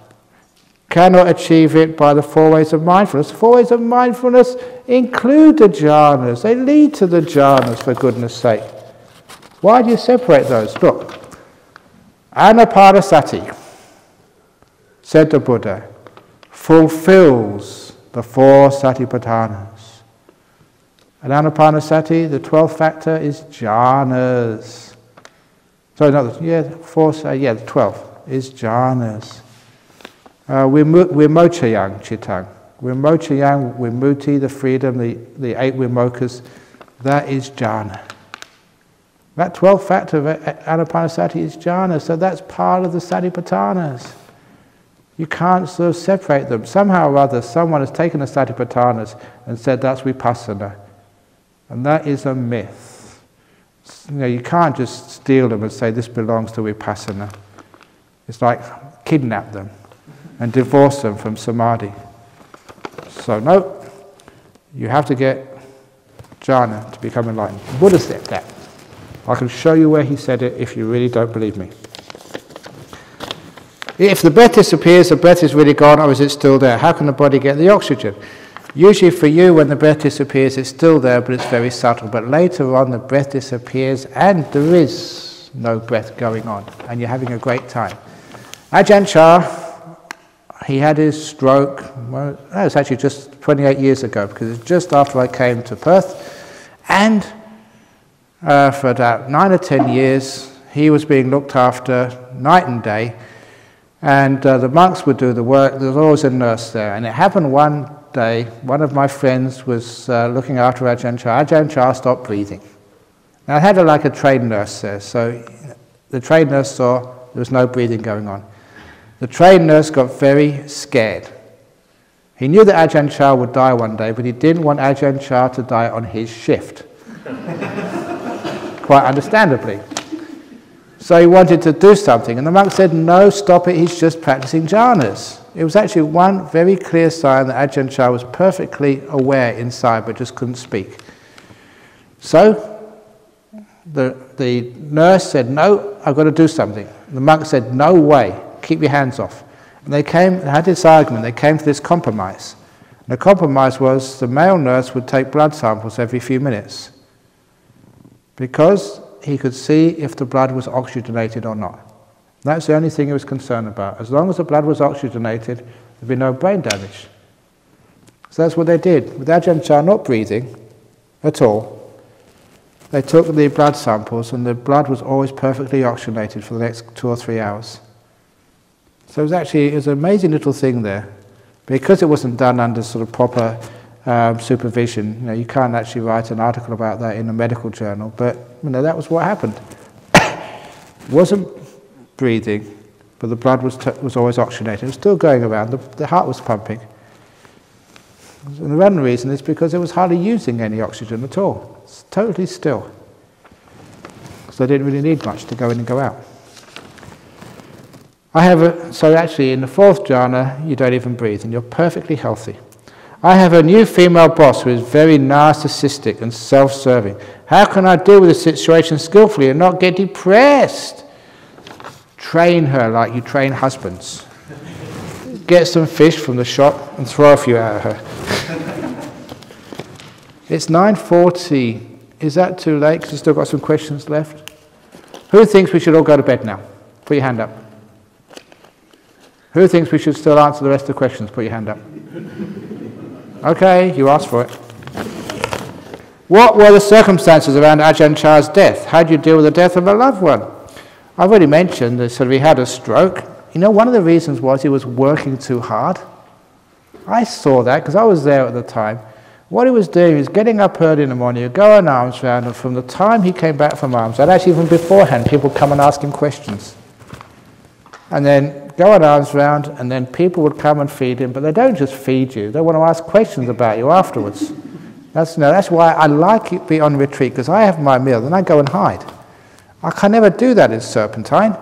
cannot achieve it by the four ways of mindfulness. The four ways of mindfulness include the jhanas. They lead to the jhanas, for goodness sake. Why do you separate those? Look, Anapanasati, said the Buddha, fulfills the four satipatthanas. And Anapanasati, the 12th factor, is jhanas. Sorry, not the, the 12th is jhanas. Vimochayang Chitang. Vimochayang, Vimutti, the freedom, the 8 Vimokas, that is jhana. That 12th factor of Anapanasati is jhana, so that's part of the satipatthanas. You can't sort of separate them. Somehow or other, someone has taken the satipatthanas and said that's vipassana. And that is a myth. You can't just steal them and say this belongs to vipassana. It's like kidnap them and divorce them from samadhi. So no, you have to get jhana to become enlightened. The Buddha said that. I can show you where he said it if you really don't believe me. If the breath disappears, the breath is really gone, or is it still there? How can the body get the oxygen? Usually for you, when the breath disappears, it's still there, but it's very subtle. But later on, the breath disappears, and there is no breath going on, and you're having a great time. Ajahn Chah, he had his stroke, well, that was actually just 28 years ago, because it's just after I came to Perth, and for about 9 or 10 years, he was being looked after night and day, and the monks would do the work. There was always a nurse there, and it happened one day, one of my friends was looking after Ajahn Chah. Ajahn Chah stopped breathing. Now I had like a trained nurse there, so the trained nurse saw there was no breathing going on. The trained nurse got very scared. He knew that Ajahn Chah would die one day, but he didn't want Ajahn Chah to die on his shift. Quite understandably. So he wanted to do something, and the monk said, no, stop it, he's just practicing jhanas. It was actually one very clear sign that Ajahn Chah was perfectly aware inside, but just couldn't speak. So the nurse said, no, I've got to do something. The monk said, no way, keep your hands off. And they had this argument, they came to this compromise. And the compromise was the male nurse would take blood samples every few minutes, because he could see if the blood was oxygenated or not. That's the only thing he was concerned about. As long as the blood was oxygenated, there'd be no brain damage. So that's what they did. With Ajahn Chah not breathing at all, they took the blood samples, and the blood was always perfectly oxygenated for the next 2 or 3 hours. So it was an amazing little thing there. Because it wasn't done under sort of proper supervision, you can't actually write an article about that in a medical journal, but that was what happened. Wasn't breathing, but the blood was always oxygenated. It was still going around, the heart was pumping. And the one reason is because it was hardly using any oxygen at all. It's totally still. So they didn't really need much to go in and go out. So actually in the 4th jhana, you don't even breathe, and you're perfectly healthy. I have a new female boss who is very narcissistic and self-serving. How can I deal with the situation skillfully and not get depressed? Train her like you train husbands. Get some fish from the shop and throw a few at her. It's 9:40. Is that too late? Because we've still got some questions left. Who thinks we should all go to bed now? Put your hand up. Who thinks we should still answer the rest of the questions? Put your hand up. Okay, you asked for it. What were the circumstances around Ajahn Chah's death? How did you deal with the death of a loved one? I've already mentioned that he had a stroke. One of the reasons was he was working too hard. I saw that because I was there at the time. What he was doing is getting up early in the morning, he'd go on alms round, and from the time he came back from alms round, actually even beforehand, people would come and ask him questions. And then go on alms round, and then people would come and feed him, but they don't just feed you, they want to ask questions about you afterwards. That's why I like it being on retreat, because I have my meal, then I go and hide. I can never do that in Serpentine,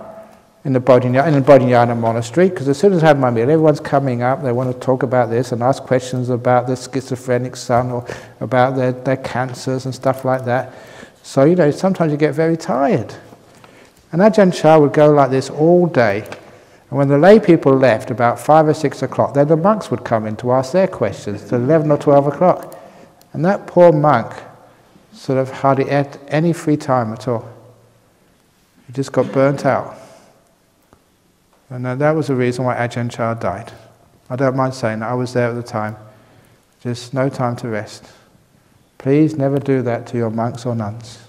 in the Bodhinyana monastery, because as soon as I have my meal, everyone's coming up, they want to talk about this and ask questions about their schizophrenic son or about their cancers and stuff like that. So, sometimes you get very tired. And Ajahn Chah would go like this all day. And when the lay people left, about 5 or 6 o'clock, then the monks would come in to ask their questions till 11 or 12 o'clock. And that poor monk sort of hardly had any free time at all. He just got burnt out. And that was the reason why Ajahn Chah died. I don't mind saying that, I was there at the time. Just no time to rest. Please never do that to your monks or nuns.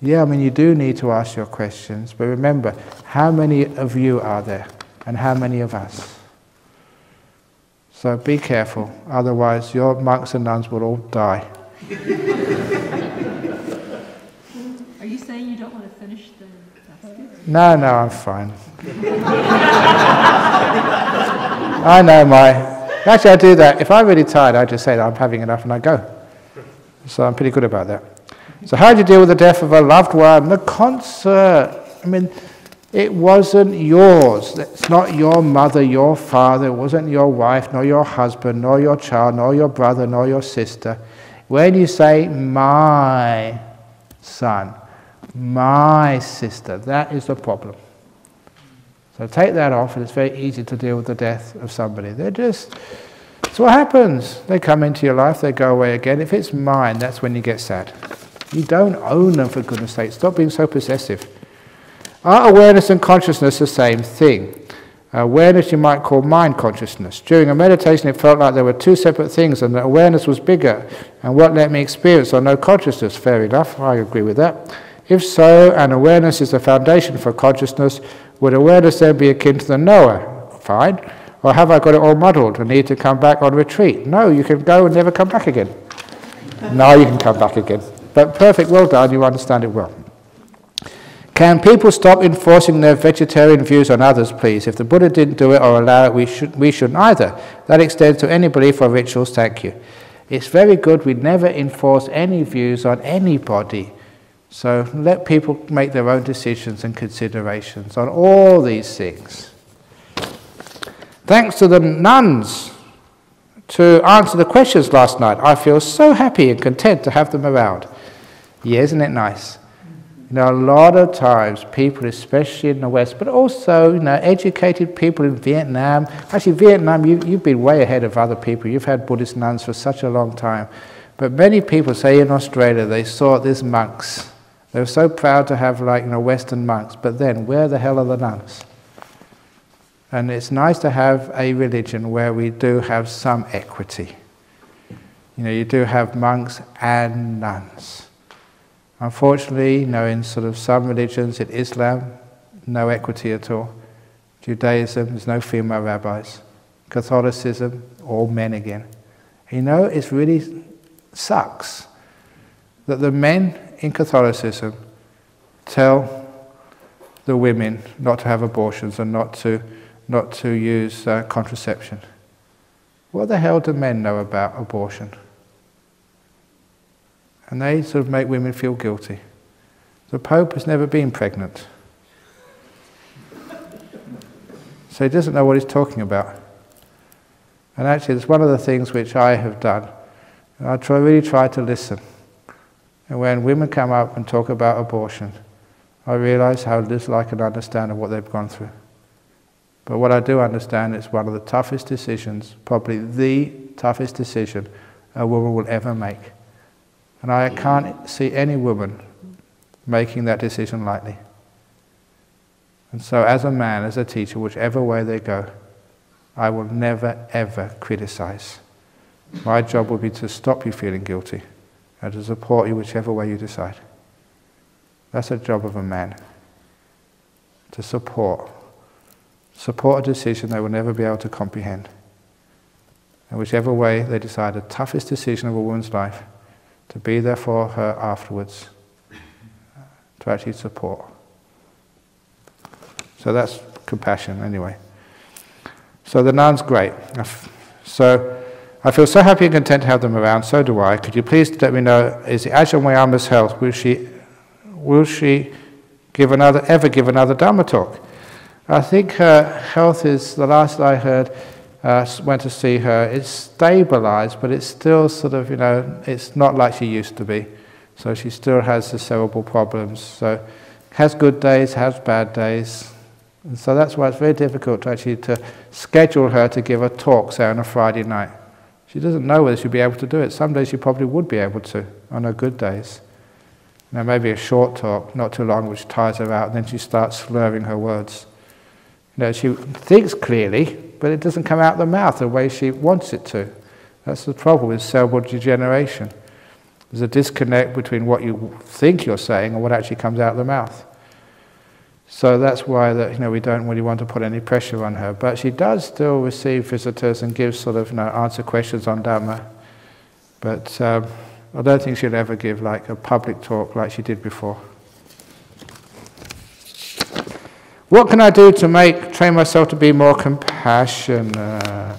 Yeah, I mean, you do need to ask your questions, but remember, how many of you are there, and how many of us? So be careful, otherwise your monks and nuns will all die. Are you saying you don't want to finish the basket? No, I'm fine. I know actually I do that. If I'm really tired, I just say that I'm having enough and I go. So I'm pretty good about that. So how do you deal with the death of a loved one? The concert. I mean, it wasn't yours. It's not your mother, your father. It wasn't your wife, nor your husband, nor your child, nor your brother, nor your sister. When you say, my son, my sister, that is the problem. So take that off, and it's very easy to deal with the death of somebody. It's what happens. They come into your life, they go away again. If it's mine, that's when you get sad. You don't own them, for goodness sake. Stop being so possessive. Are awareness and consciousness the same thing? Awareness you might call mind consciousness. During a meditation it felt like there were two separate things and that awareness was bigger and what let me experience or know consciousness. Fair enough, I agree with that. If so, and awareness is the foundation for consciousness, would awareness then be akin to the knower? Fine. Or have I got it all muddled and need to come back on retreat? No, you can go and never come back again. No, you can come back again. But perfect, well done, you understand it well. Can people stop enforcing their vegetarian views on others, please? If the Buddha didn't do it or allow it, we shouldn't either. That extends to any belief or rituals, thank you. It's very good we never enforce any views on anybody. So let people make their own decisions and considerations on all these things. Thanks to the nuns to answer the questions last night. I feel so happy and content to have them around. Yeah, isn't it nice? You know, a lot of times people, especially in the West, but also, you know, educated people in Vietnam. Actually, Vietnam, you've been way ahead of other people. You've had Buddhist nuns for such a long time. But many people, say in Australia, they saw these monks. They were so proud to have, like, you know, Western monks. But then, where the hell are the nuns? And it's nice to have a religion where we do have some equity. You know, you do have monks and nuns. Unfortunately, you know, in sort of some religions, in Islam, no equity at all. Judaism, there's no female rabbis. Catholicism, all men again. You know, it really sucks that the men in Catholicism tell the women not to have abortions and not to use contraception. What the hell do men know about abortion? And they sort of make women feel guilty. The Pope has never been pregnant. So he doesn't know what he's talking about. And actually it's one of the things which I have done. I really try to listen. And when women come up and talk about abortion, I realise how little I can understand of what they've gone through. But what I do understand is one of the toughest decisions, probably the toughest decision a woman will ever make. And I can't see any woman making that decision lightly. And so as a man, as a teacher, whichever way they go, I will never, ever criticize. My job will be to stop you feeling guilty and to support you whichever way you decide. That's the job of a man. To support a decision they will never be able to comprehend. And whichever way they decide, the toughest decision of a woman's life, to be there for her afterwards, to actually support. So that's compassion anyway. So the nun's great. So I feel so happy and content to have them around, so do I. Could you please let me know, is the Ajahn Wayama's health, will she ever give another Dhamma talk? I think her health is, the last I heard, went to see her, it's stabilized, but it's still sort of, you know, it's not like she used to be. So she still has the cerebral problems. So has good days, has bad days. And so that's why it's very difficult to actually to schedule her to give a talk, say, on a Friday night. She doesn't know whether she'll be able to do it. Some days she probably would be able to, on her good days. Now maybe a short talk, not too long, which tires her out, and then she starts slurring her words. She thinks clearly, but it doesn't come out of the mouth the way she wants it to. That's the problem with cerebral degeneration. There's a disconnect between what you think you're saying and what actually comes out of the mouth. So that's why we don't really want to put any pressure on her. But she does still receive visitors and gives sort of answer questions on Dhamma. But I don't think she'll ever give like a public talk like she did before. What can I do to train myself to be more compassionate?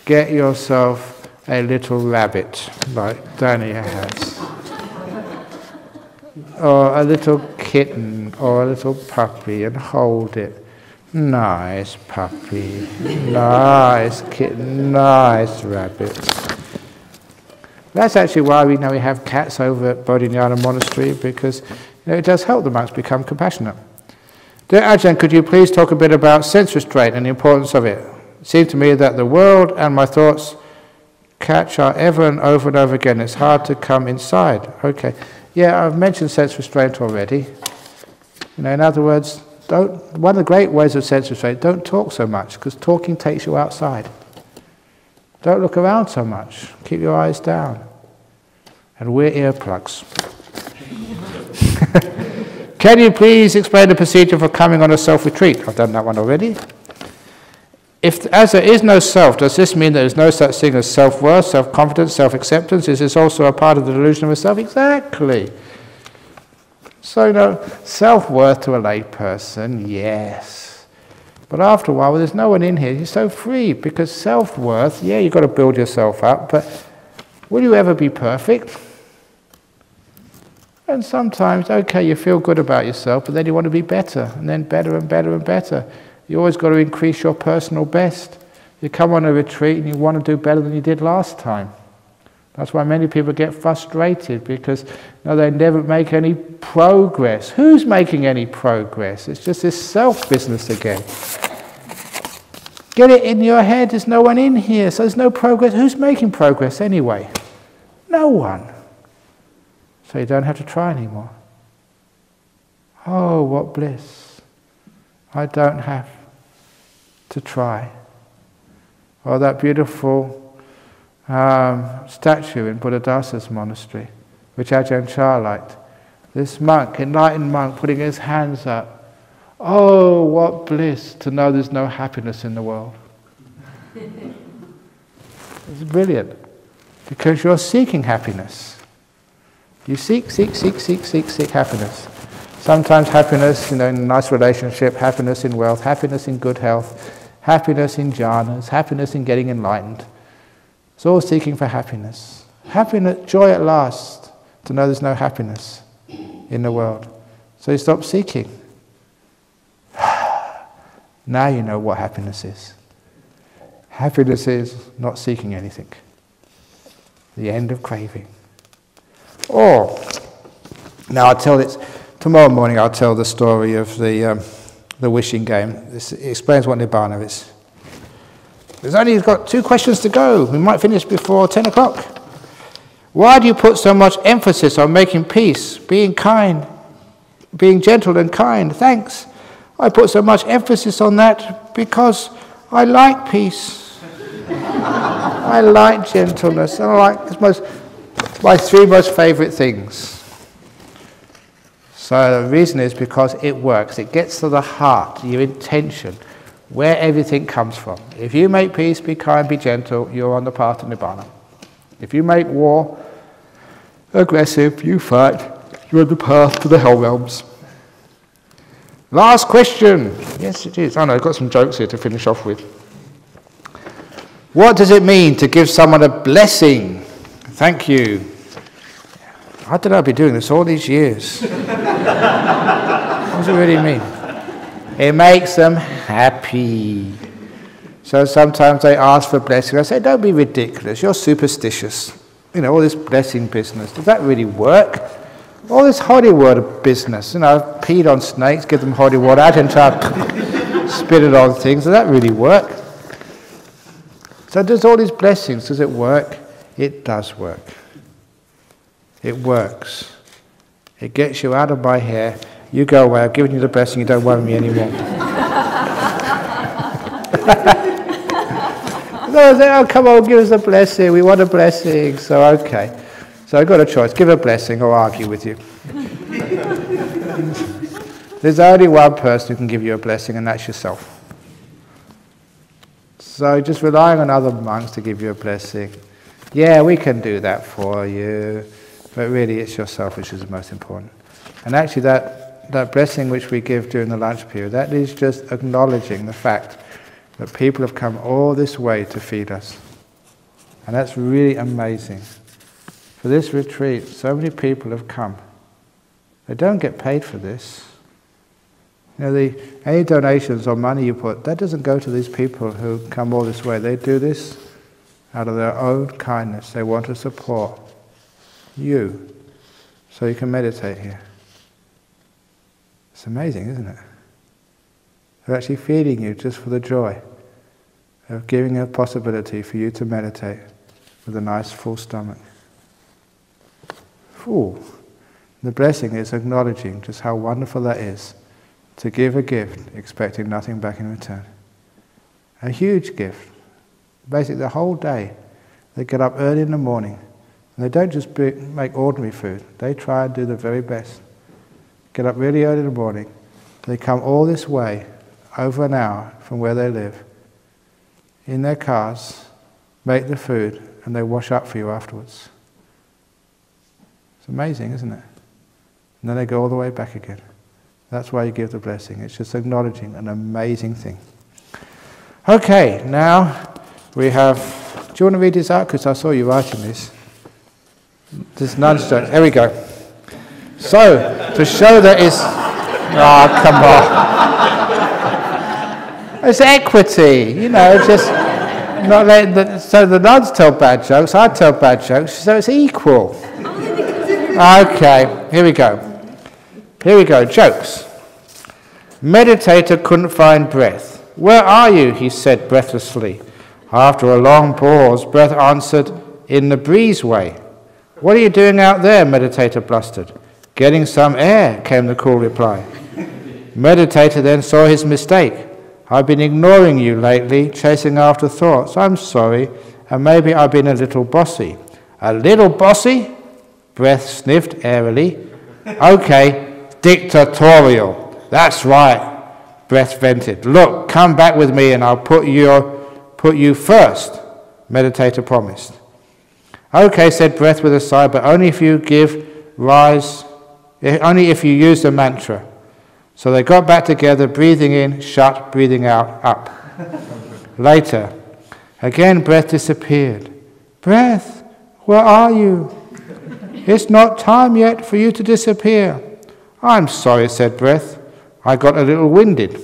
Get yourself a little rabbit, like Danny has. Or a little kitten, or a little puppy, and hold it. Nice puppy, nice kitten, nice rabbit. That's actually why we have cats over at Bodhinyana Monastery, because it does help the monks become compassionate. Dear Ajahn, could you please talk a bit about sense restraint and the importance of it? It seems to me that the world and my thoughts catch are ever and over and over again. It's hard to come inside. Okay. Yeah, I've mentioned sense restraint already. In other words, one of the great ways of sense restraint, don't talk so much, because talking takes you outside. Don't look around so much. Keep your eyes down. And wear earplugs. Can you please explain the procedure for coming on a self-retreat? I've done that one already. As there is no self, does this mean there is no such thing as self-worth, self-confidence, self-acceptance? Is this also a part of the delusion of a self? Exactly. So, self-worth to a lay person, yes. But after a while, there's no one in here. You're so free, because self-worth, yeah, you've got to build yourself up, but will you ever be perfect? And sometimes, okay, you feel good about yourself, but then you want to be better, and then better and better and better. You always got to increase your personal best. You come on a retreat and you want to do better than you did last time. That's why many people get frustrated, because they never make any progress. Who's making any progress? It's just this self-business again. Get it in your head, there's no one in here, so there's no progress. Who's making progress anyway? No one. So you don't have to try anymore. Oh, what bliss. I don't have to try. Oh, that beautiful statue in Buddhadasa's monastery, which Ajahn Chah liked. This monk, enlightened monk, putting his hands up. Oh, what bliss to know there's no happiness in the world. It's brilliant, because you're seeking happiness. You seek happiness. Sometimes happiness, in a nice relationship, happiness in wealth, happiness in good health, happiness in jhanas, happiness in getting enlightened. It's all seeking for happiness. Happiness, joy at last, to know there's no happiness in the world. So you stop seeking. Now you know what happiness is. Happiness is not seeking anything. The end of craving. Or, now tomorrow morning I'll tell the story of the wishing game. This explains what Nibbana is. We've got 2 questions to go. We might finish before 10 o'clock. Why do you put so much emphasis on making peace, being kind, being gentle and kind? Thanks. I put so much emphasis on that because I like peace. I like gentleness. And I like my 3 most favourite things. So the reason is because it works. It gets to the heart, your intention, where everything comes from. If you make peace, be kind, be gentle, you're on the path to Nibbana. If you make war, aggressive, you fight, you're on the path to the hell realms. Last question. Yes, it is. Oh no, I've got some jokes here to finish off with. What does it mean to give someone a blessing? Thank you. I don't know, I've been doing this all these years. What does it really mean? It makes them happy. So sometimes they ask for blessing. I say, don't be ridiculous, you're superstitious. All this blessing business. Does that really work? All this holy water business, peed on snakes, give them holy water, Ajahn try spit it on things. Does that really work? So does all these blessings, does it work? It does work. It works. It gets you out of my hair. You go away, I've given you the blessing, you don't worry me anymore. No, I say, oh, come on, give us a blessing, we want a blessing. So, okay. So I've got a choice, give a blessing or argue with you. There's only one person who can give you a blessing, and that's yourself. So just relying on other monks to give you a blessing, yeah, we can do that for you, but really it's yourself which is the most important. And actually that blessing which we give during the lunch period, that is just acknowledging the fact that people have come all this way to feed us. And that's really amazing. For this retreat, so many people have come. They don't get paid for this. Any donations or money you put, that doesn't go to these people who come all this way. They do this out of their own kindness. They want to support you so you can meditate here. It's amazing, isn't it? They're actually feeding you just for the joy of giving a possibility for you to meditate with a nice full stomach. Ooh. The blessing is acknowledging just how wonderful that is, to give a gift expecting nothing back in return. A huge gift. Basically the whole day they get up early in the morning and they don't just make ordinary food, they try and do the very best. Get up really early in the morning, they come all this way, over an hour from where they live, in their cars, make the food, and they wash up for you afterwards. It's amazing, isn't it? And then they go all the way back again. That's why you give the blessing. It's just acknowledging an amazing thing. Okay, now we have... Do you want to read this out? Because I saw you writing this. This nudge joke. Here we go. So, to show that it's... Oh, come on. It's equity, just... Not letting so the nuns tell bad jokes, I tell bad jokes, so it's equal. Okay, here we go. Here we go, jokes. Meditator couldn't find breath. Where are you? He said breathlessly. After a long pause, Breath answered, in the breezeway. What are you doing out there? Meditator blustered. Getting some air, came the cool reply. Meditator then saw his mistake. I've been ignoring you lately, chasing after thoughts. I'm sorry, and maybe I've been a little bossy. A little bossy? Breath sniffed airily. Okay, dictatorial. That's right, Breath vented. Look, come back with me and I'll put you first, Meditator promised. Okay, said Breath with a sigh, but only if you use the mantra. So they got back together, breathing in, shut, breathing out, up. Later, again Breath disappeared. Breath, where are you? It's not time yet for you to disappear. I'm sorry, said Breath. I got a little winded.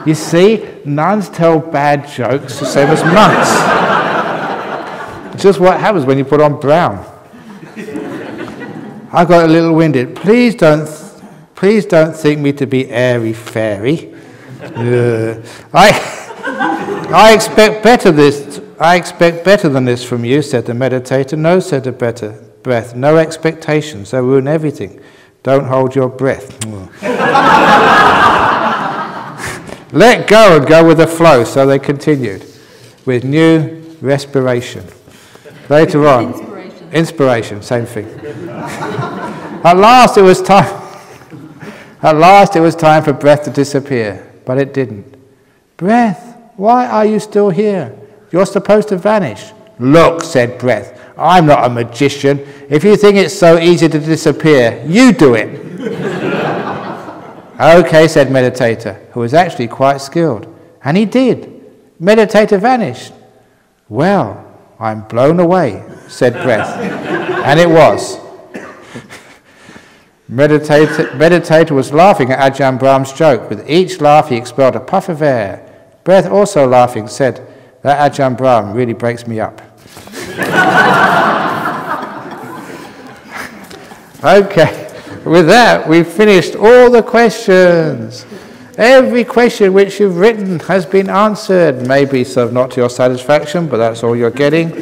You see, nuns tell bad jokes the same as monks. It's just what happens when you put on Brahm. I got a little winded. Please don't think me to be airy-fairy. I expect better than this from you, said the meditator. No, said the Breath. No expectations. They ruin everything. Don't hold your breath. Let go and go with the flow. So they continued with new respiration. Later on, inspiration, same thing. At last it was time for Breath to disappear, but it didn't. Breath, why are you still here? You're supposed to vanish. Look, said Breath, I'm not a magician. If you think it's so easy to disappear, you do it. Okay, said Meditator, who was actually quite skilled. And he did. Meditator vanished. Well, I'm blown away, said Breath. And it was. Meditator was laughing at Ajahn Brahm's joke. With each laugh he expelled a puff of air. Breath, also laughing, said, that Ajahn Brahm really breaks me up. Okay, with that, we've finished all the questions. Every question which you've written has been answered. Maybe sort of not to your satisfaction, but that's all you're getting.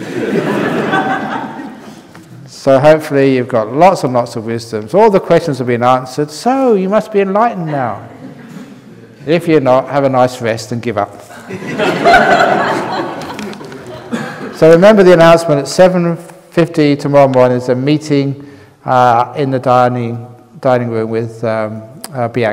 So hopefully you've got lots and lots of wisdoms. All the questions have been answered, so you must be enlightened now. If you're not, have a nice rest and give up. So remember the announcement at 7:50 tomorrow morning is a meeting in the dining room with Bianca.